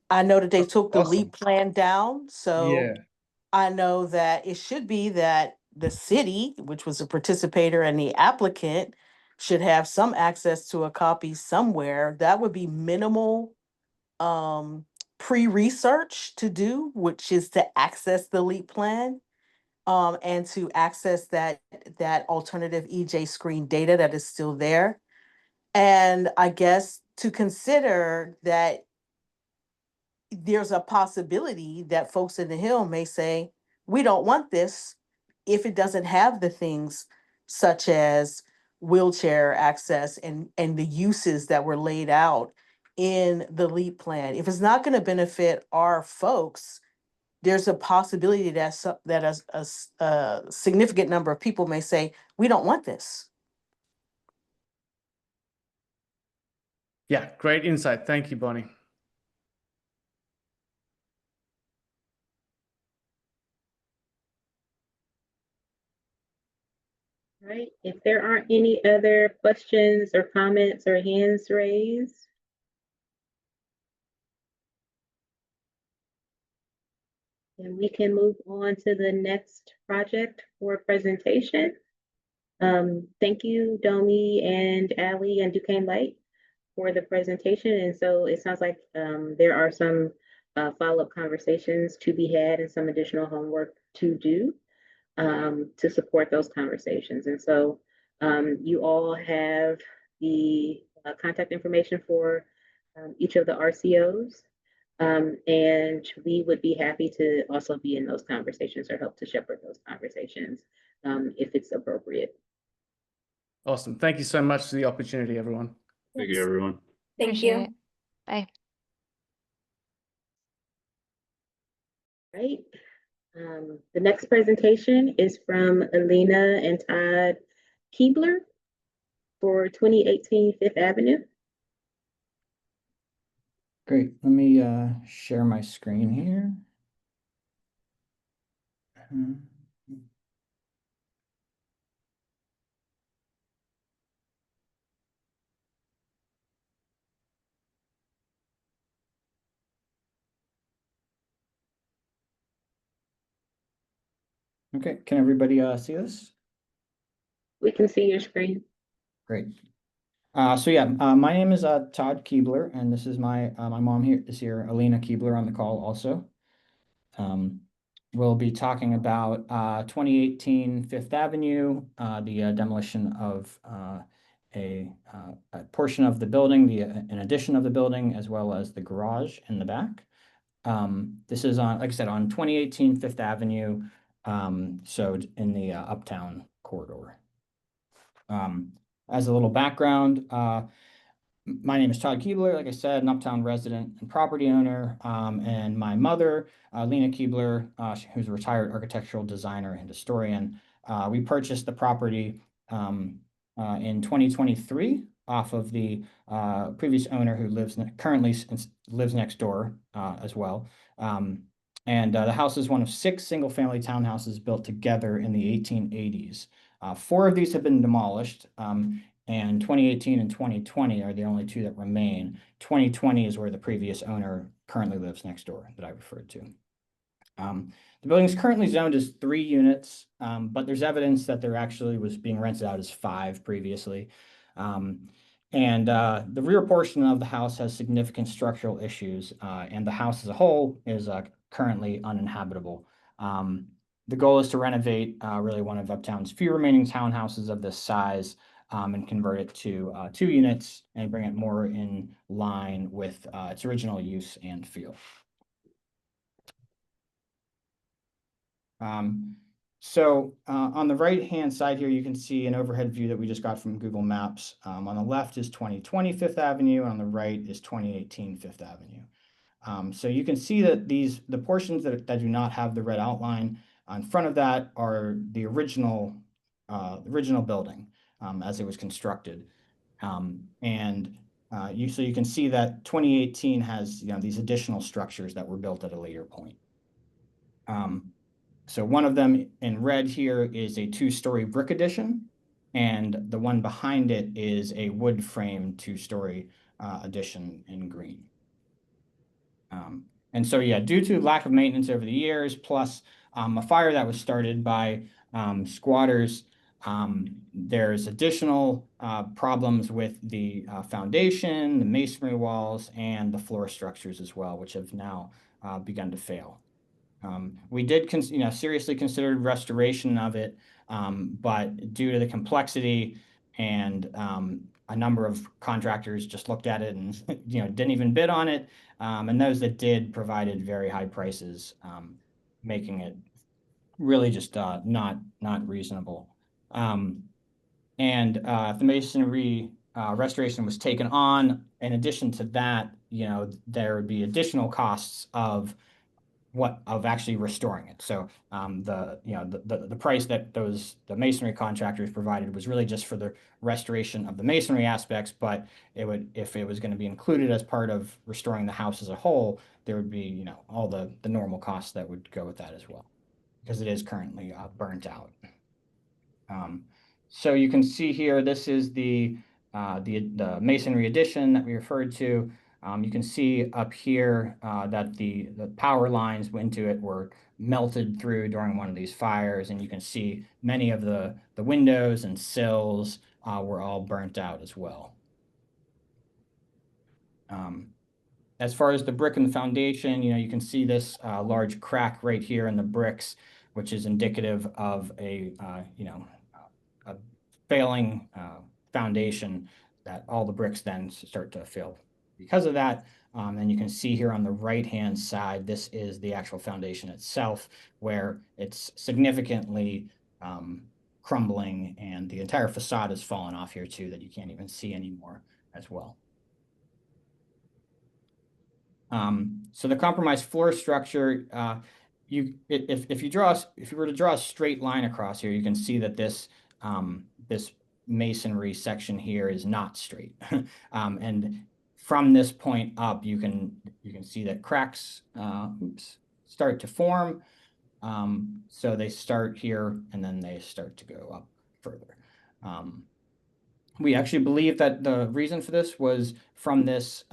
I know that they took the LEAP plan down, so Yeah. I know that it should be that the city, which was a participator, and the applicant should have some access to a copy somewhere. That would be minimal pre-research to do, which is to access the LEAP plan, and to access that alternative EJ screen data that is still there. And I guess to consider that there's a possibility that folks in the Hill may say, we don't want this if it doesn't have the things such as wheelchair access and the uses that were laid out in the LEAP plan. If it's not going to benefit our folks, there's a possibility that a significant number of people may say, we don't want this. Yeah, great insight. Thank you, Bonnie. Right, if there aren't any other questions or comments or hands raised. Then we can move on to the next project for presentation. Thank you, Domi and Allie and Duquesne Light for the presentation. And so it sounds like there are some follow-up conversations to be had and some additional homework to do to support those conversations. And so you all have the contact information for each of the RCOs. And we would be happy to also be in those conversations or help to shepherd those conversations if it's appropriate. Awesome. Thank you so much for the opportunity, everyone. Thank you, everyone. Thank Appreciate you. it. Bye. Right. The next presentation is from Alina and Todd Keebler for 2018 Fifth Avenue. Great. Let me share my screen here. Okay, can everybody see this? We can see your screen. Great. So yeah, my name is Todd Keebler, and this is my my mom here is here, Alina Keebler, on the call also. We'll be talking about 2018 Fifth Avenue, the demolition of a portion of the building, an addition of the building, as well as the garage in the back. This is on, like I said, on 2018 Fifth Avenue, so in the Uptown corridor. As a little background, my name is Todd Keebler, like I said, an Uptown resident and property owner, and my mother, Lena Keebler, who's a retired architectural designer and historian. We purchased the property in 2023 off of the previous owner who currently lives next door as well. And the house is one of 6 single-family townhouses built together in the 1880s. 4 of these have been demolished, and 2018 and 2020 are the only 2 that remain. 2020 is where the previous owner currently lives next door that I referred to. The building is currently zoned as 3 units, but there's evidence that there actually was being rented out as 5 previously. And And the rear portion of the house has significant structural issues, and the house as a whole is currently uninhabitable. The goal is to renovate really one of Uptown's few remaining townhouses of this size, and convert it to 2 units and bring it more in line with its original use and feel. So on the right-hand side here, you can see an overhead view that we just got from Google Maps. On the left is 2020 Fifth Avenue, and on the right is 2018 Fifth Avenue. So you can see that the portions that do not have the red outline in front of that are the original building as it was constructed. So you can see that 2018 has these additional structures that were built at a later point. So one of them in red here is a 2-story brick addition, and the one behind it is a wood frame 2-story addition in green. And so, yeah, due to lack of maintenance over the years, plus a fire that was started by squatters, there's additional problems with the foundation, the masonry walls, and the floor structures as well, which have now begun to fail. We did seriously consider restoration of it, but due to the complexity and a number of contractors just looked at it and didn't even bid on it, and those that did provided very high prices, making it really just not reasonable. If the masonry restoration was taken on, in addition to that, there would be additional costs of actually restoring it. So the price that the masonry contractors provided was really just for the restoration of the masonry aspects, but if it was going to be included as part of restoring the house as a whole, there would be all the normal costs that would go with that as well, because it is currently burnt out. So you can see here, this is the masonry addition that we referred to. You can see up here that the power lines into it were melted through during one of these fires, and you can see many of the windows and sills were all burnt out as well. As far as the brick and the foundation, you can see this large crack right here in the bricks, which is indicative of a failing foundation, that all the bricks then start to fail because of that. And you can see here on the right-hand side, this is the actual foundation itself, where it's significantly crumbling, and the entire facade has fallen off here too, that you can't even see anymore as well. So the compromised floor structure, if you were to draw a straight line across here, you can see that this masonry section here is not straight. And from this point up, you can see that cracks start to form. So they start here and then they start to go up further. We actually believe that the reason for this was from this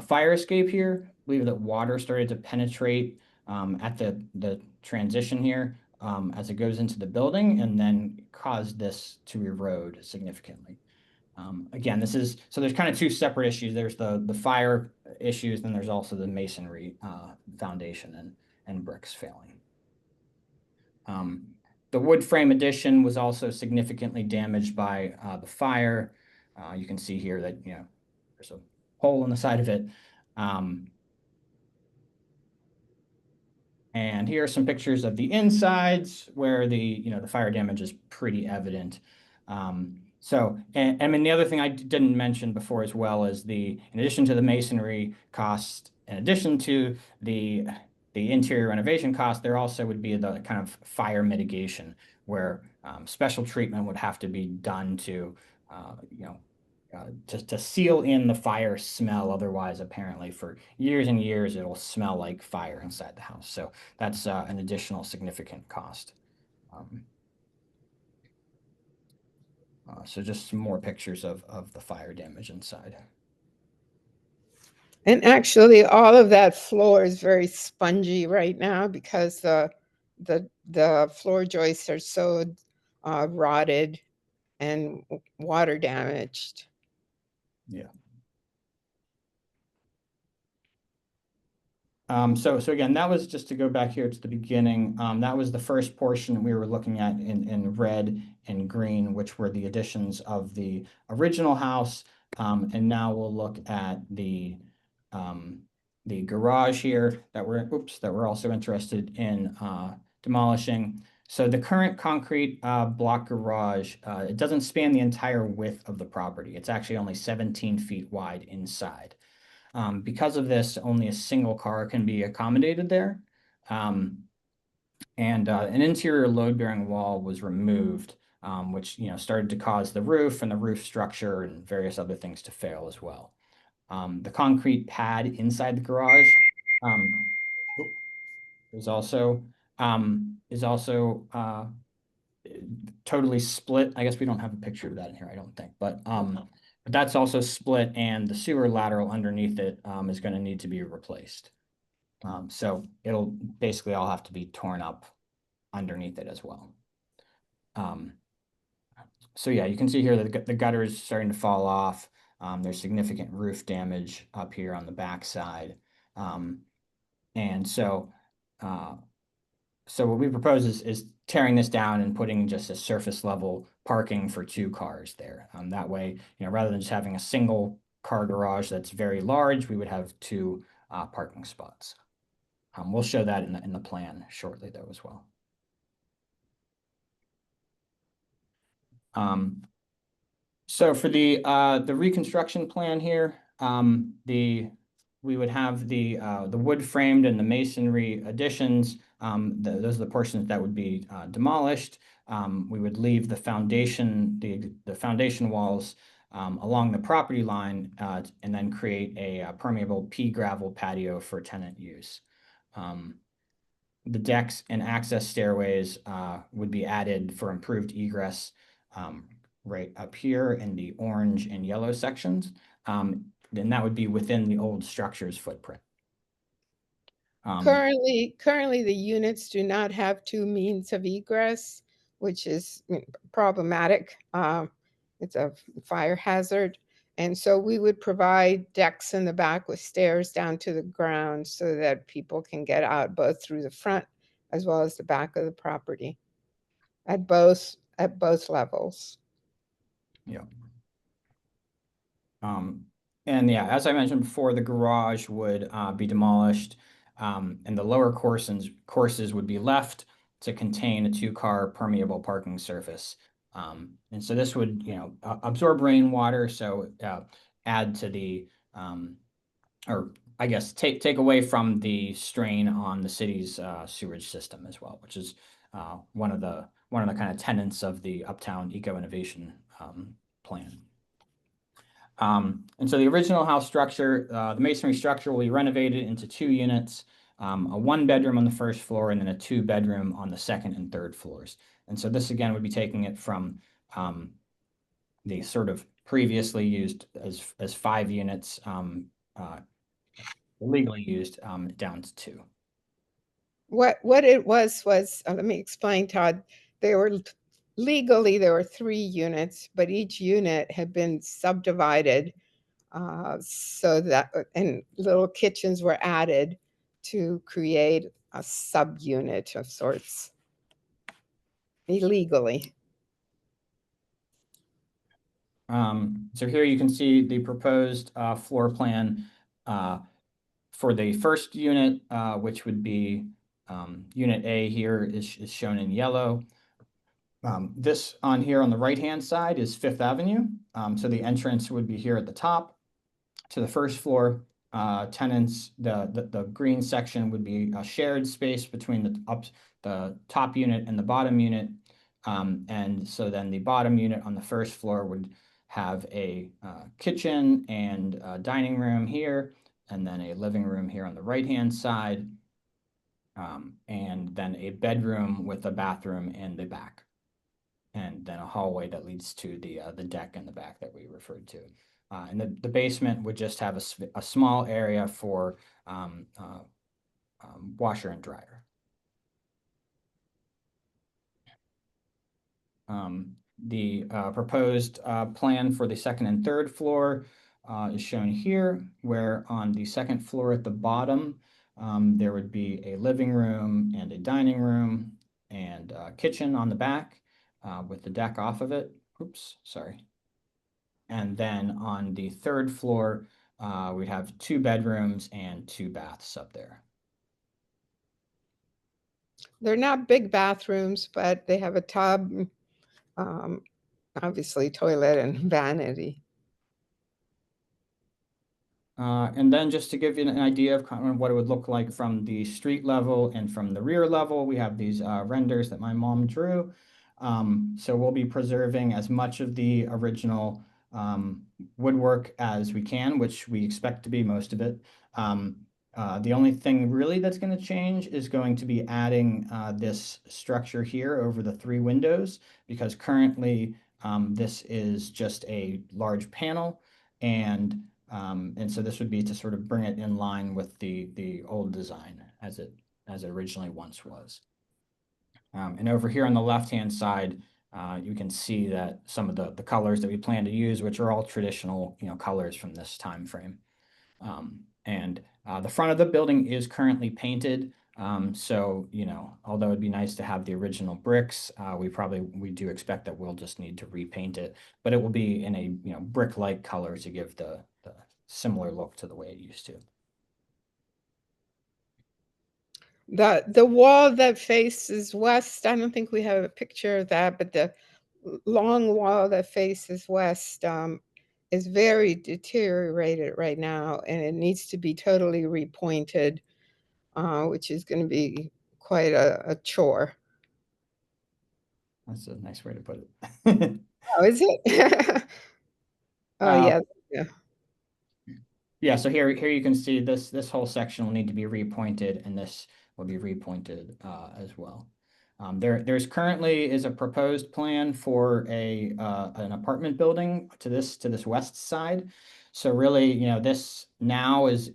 fire escape here. I believe that water started to penetrate at the transition here as it goes into the building, and then caused this to erode significantly. Again, there's kind of 2 separate issues. There's the fire issues, then there's also the masonry foundation and bricks failing. The wood frame addition was also significantly damaged by the fire. You can see here that there's a hole in the side of it. And here are some pictures of the insides where the fire damage is pretty evident. So, and I mean, the other thing I didn't mention before as well is in addition to the masonry cost, in addition to the interior renovation cost, there also would be the kind of fire mitigation, where special treatment would have to be done to seal in the fire smell. Otherwise, apparently for years and years, it'll smell like fire inside the house. So that's an additional significant cost. So just some more pictures of the fire damage inside. And actually, all of that floor is very spongy right now because the floor joists are so rotted and water damaged. Yeah. So again, that was just to go back here to the beginning. That was the first portion we were looking at in red and green, which were the additions of the original house. And now we'll look at the garage here that we're also interested in demolishing. So the current concrete block garage, it doesn't span the entire width of the property. It's actually only 17 feet wide inside. Because of this, only a single car can be accommodated there. And an interior load-bearing wall was removed, which started to cause the roof and the roof structure and various other things to fail as well. The concrete pad inside the garage is also totally split. I guess we don't have a picture of that in here, I don't think, but that's also split, and the sewer lateral underneath it is going to need to be replaced. So it'll basically all have to be torn up underneath it as well. So yeah, you can see here that the gutter is starting to fall off. There's significant roof damage up here on the back side. And so what we propose is tearing this down and putting just a surface level parking for 2 cars there. That way, rather than just having a single car garage that's very large, we would have 2 parking spots. We'll show that in the plan shortly though as well. So for the reconstruction plan here, we would have the wood framed and the masonry additions. Those are the portions that would be demolished. We would leave the foundation, the foundation walls along the property line, and then create a permeable pea gravel patio for tenant use. The decks and access stairways would be added for improved egress right up here in the orange and yellow sections. Then that would be within the old structure's footprint. Currently, the units do not have 2 means of egress, which is problematic. It's a fire hazard. And so we would provide decks in the back with stairs down to the ground so that people can get out both through the front as well as the back of the property at both levels. Yeah. And yeah, as I mentioned before, the garage would be demolished, and the lower courses would be left to contain a 2-car permeable parking surface. And so this would, absorb rainwater, so add to the, or I guess take away from the strain on the city's sewage system as well, which is one of the kind of tenets of the Uptown Eco Innovation Plan. And so the original house structure, the masonry structure will be renovated into 2 units, a 1-bedroom on the first floor and then a 2-bedroom on the second and third floors. And so this again would be taking it from the sort of previously used as 5 units, legally used, down to 2. What it was let me explain, Todd. Legally, there were 3 units, but each unit had been subdivided so that, and little kitchens were added to create a subunit of sorts illegally. So here you can see the proposed floor plan for the first unit, which would be Unit A here is shown in yellow. This on here on the right-hand side is 5th Avenue. So the entrance would be here at the top to the first floor. Tenants, the green section would be a shared space between the top unit and the bottom unit. And so then the bottom unit on the first floor would have a kitchen and a dining room here, and then a living room here on the right-hand side, and then a bedroom with a bathroom in the back, and then a hallway that leads to the deck in the back that we referred to. And the basement would just have a small area for washer and dryer. The proposed plan for the second and third floor is shown here, where on the second floor at the bottom, there would be a living room and a dining room and a kitchen on the back with the deck off of it. Oops, sorry. And then on the third floor, we have 2 bedrooms and 2 baths up there. They're not big bathrooms, but they have a tub, obviously toilet and vanity. And then just to give you an idea of kind of what it would look like from the street level and from the rear level, we have these renders that my mom drew. So we'll be preserving as much of the original woodwork as we can, which we expect to be most of it. The only thing really that's going to change is going to be adding this structure here over the 3 windows, because currently this is just a large panel, and so this would be to sort of bring it in line with the old design as it originally once was. And over here on the left-hand side, you can see that some of the colors that we plan to use, which are all traditional, colors from this time frame. And the front of the building is currently painted. So, although it'd be nice to have the original bricks, we do expect that we'll just need to repaint it, but it will be in a, brick-like color to give the similar look to the way it used to. The wall that faces west, I don't think we have a picture of that, but the long wall that faces west is very deteriorated right now, and it needs to be totally repointed, which is going to be quite a chore. That's a nice way to put it. Oh, is it? Oh, yeah. Yeah, so here you can see this whole section will need to be repointed, and this will be repointed as well. There's currently is a proposed plan for an apartment building to this west side. So really, this now is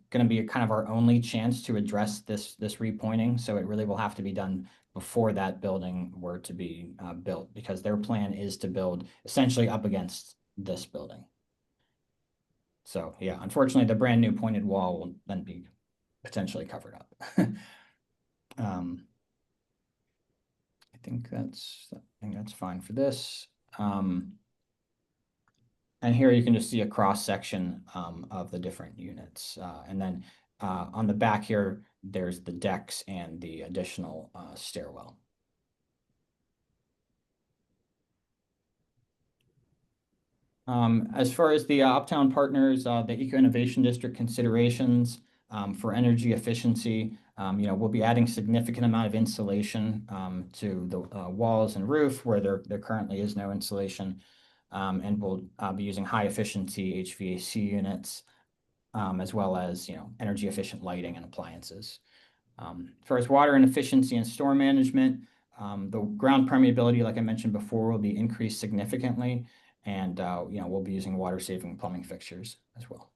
going to be kind of our only chance to address this repointing. So it really will have to be done before that building were to be built, because their plan is to build essentially up against this building. So yeah, unfortunately, the brand new pointed wall will then be potentially covered up. I think that's fine for this. And here you can just see a cross section of the different units. And then on the back here, there's the decks and the additional stairwell. As far as the Uptown Partners, the Eco Innovation District considerations for energy efficiency, we'll be adding significant amount of insulation to the walls and roof where there currently is no insulation, and we'll be using high efficiency HVAC units, as well as energy efficient lighting and appliances. As far as water and efficiency and storm management, the ground permeability, like I mentioned before, will be increased significantly. And, we'll be using water saving plumbing fixtures as well.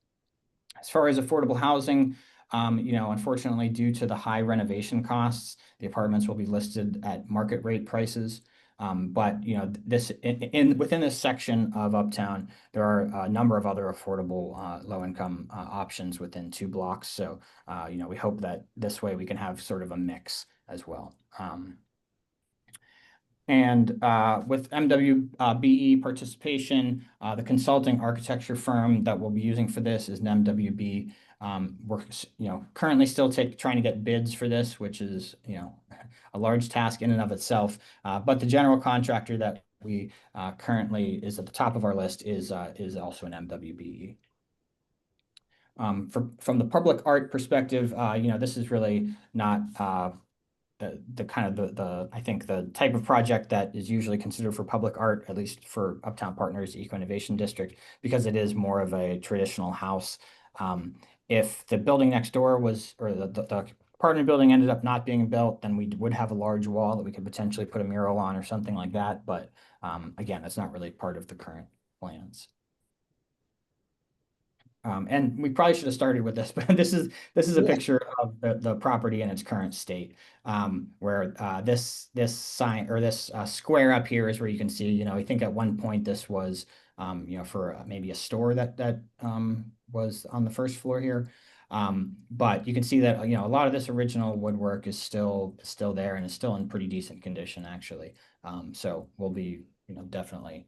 As far as affordable housing, unfortunately, due to the high renovation costs, the apartments will be listed at market rate prices. But, within this section of Uptown, there are a number of other affordable low-income options within 2 blocks. So, we hope that this way we can have sort of a mix as well. And with MWBE participation, the consulting architecture firm that we'll be using for this is MWB. We're currently still trying to get bids for this, which is a large task in and of itself. But the general contractor that we currently is at the top of our list is also an MWBE. From the public art perspective, this is really not I think the type of project that is usually considered for public art, at least for Uptown Partners Eco Innovation District, because it is more of a traditional house. If the building next door was, or the apartment building ended up not being built, then we would have a large wall that we could potentially put a mural on or something like that. But again, that's not really part of the current plans. And we probably should have started with this, but this is a picture of the property in its current state. Where this sign or this square up here is where you can see, you know, I think at one point this was you know, for maybe a store that was on the first floor here. But you can see that, you know, a lot of this original woodwork is still there and is still in pretty decent condition, actually. So we'll be, you know, definitely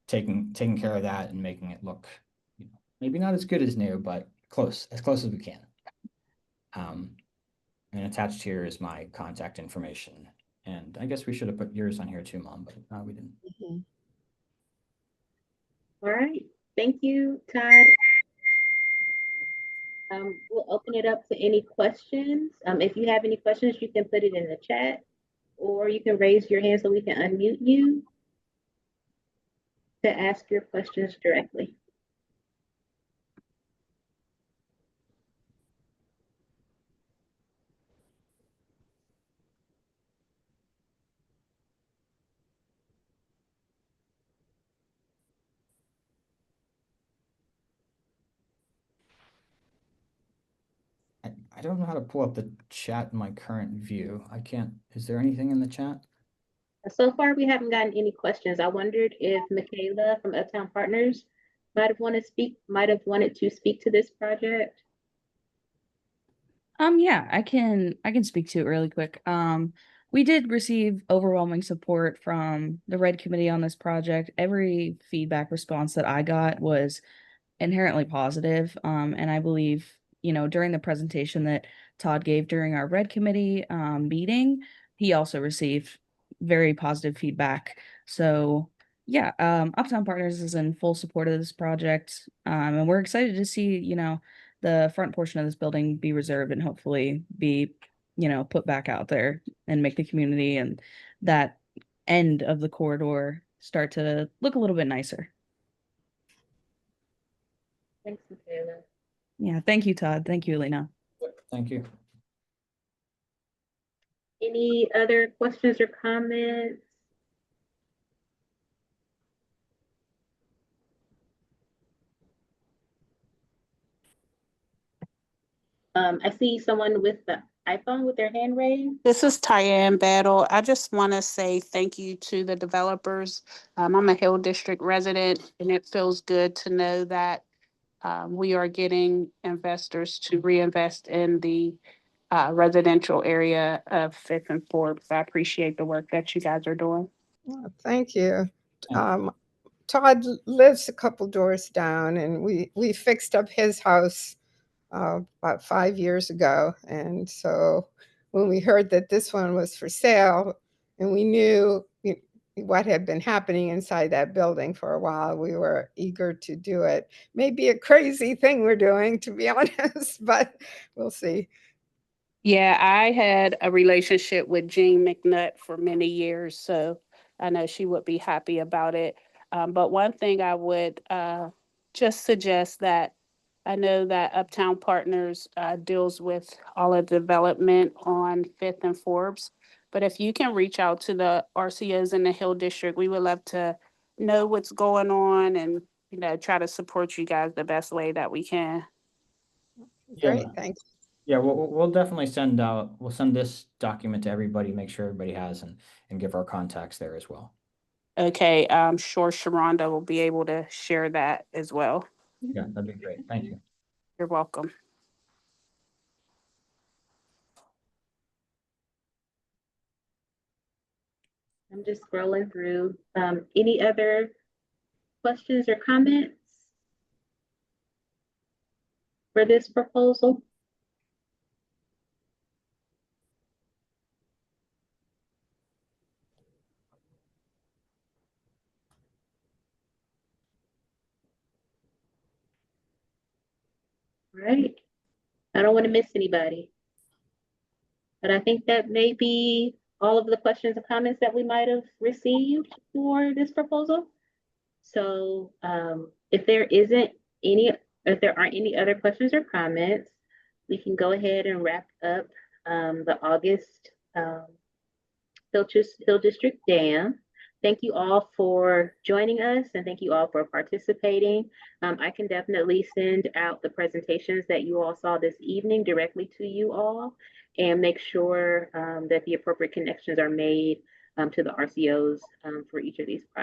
taking care of that and making it look, you know, maybe not as good as new, but as close as we can. And attached here is my contact information. And I guess we should have put yours on here too, Mom, but we didn't. All right, thank you, Todd. We'll open it up to any questions. If you have any questions, you can put it in the chat, or you can raise your hand so we can unmute you to ask your questions directly. I don't know how to pull up the chat in my current view. I can't. Is there anything in the chat? So far, we haven't gotten any questions. I wondered if Michaela from Uptown Partners might have wanted to speak to this project. Yeah, I can speak to it really quick. We did receive overwhelming support from the Red Committee on this project. Every feedback response that I got was inherently positive. And I believe, you know, during the presentation that Todd gave during our Red Committee meeting, he also received very positive feedback. So yeah, Uptown Partners is in full support of this project. And we're excited to see, you know, the front portion of this building be reserved and hopefully be, you know, put back out there and make the community and that end of the corridor start to look a little bit nicer. Thanks, Michaela. Yeah, thank you, Todd. Thank you, Elena. Thank you. Any other questions or comments? I see someone with the iPhone with their hand raised. This is Tyann Battle. I just want to say thank you to the developers. I'm a Hill District resident, and it feels good to know that we are getting investors to reinvest in the residential area of Fifth and Forbes. I appreciate the work that you guys are doing. Well, thank you. Todd lives a couple doors down, and we fixed up his house about 5 years ago. And so when we heard that this one was for sale and we knew what had been happening inside that building for a while, we were eager to do it. Maybe a crazy thing we're doing, to be honest, but we'll see. Yeah, I had a relationship with Jean McNutt for many years, so I know she would be happy about it. But one thing I would just suggest that I know that Uptown Partners deals with all of the development on Fifth and Forbes. But if you can reach out to the RCOs in the Hill District, we would love to know what's going on and, you know, try to support you guys the best way that we can. Great, thanks. Yeah, we'll definitely we'll send this document to everybody, make sure everybody has and give our contacts there as well. Okay, I'm sure Sharonda will be able to share that as well. Yeah, that'd be great. Thank you. You're welcome. I'm just scrolling through. Any other questions or comments for this proposal? All right. I don't want to miss anybody. But I think that may be all of the questions and comments that we might have received for this proposal. So if there aren't any other questions or comments, we can go ahead and wrap up the August Hill District Dam. Thank you all for joining us and thank you all for participating. I can definitely send out the presentations that you all saw this evening directly to you all and make sure that the appropriate connections are made to the RCOs for each of these projects.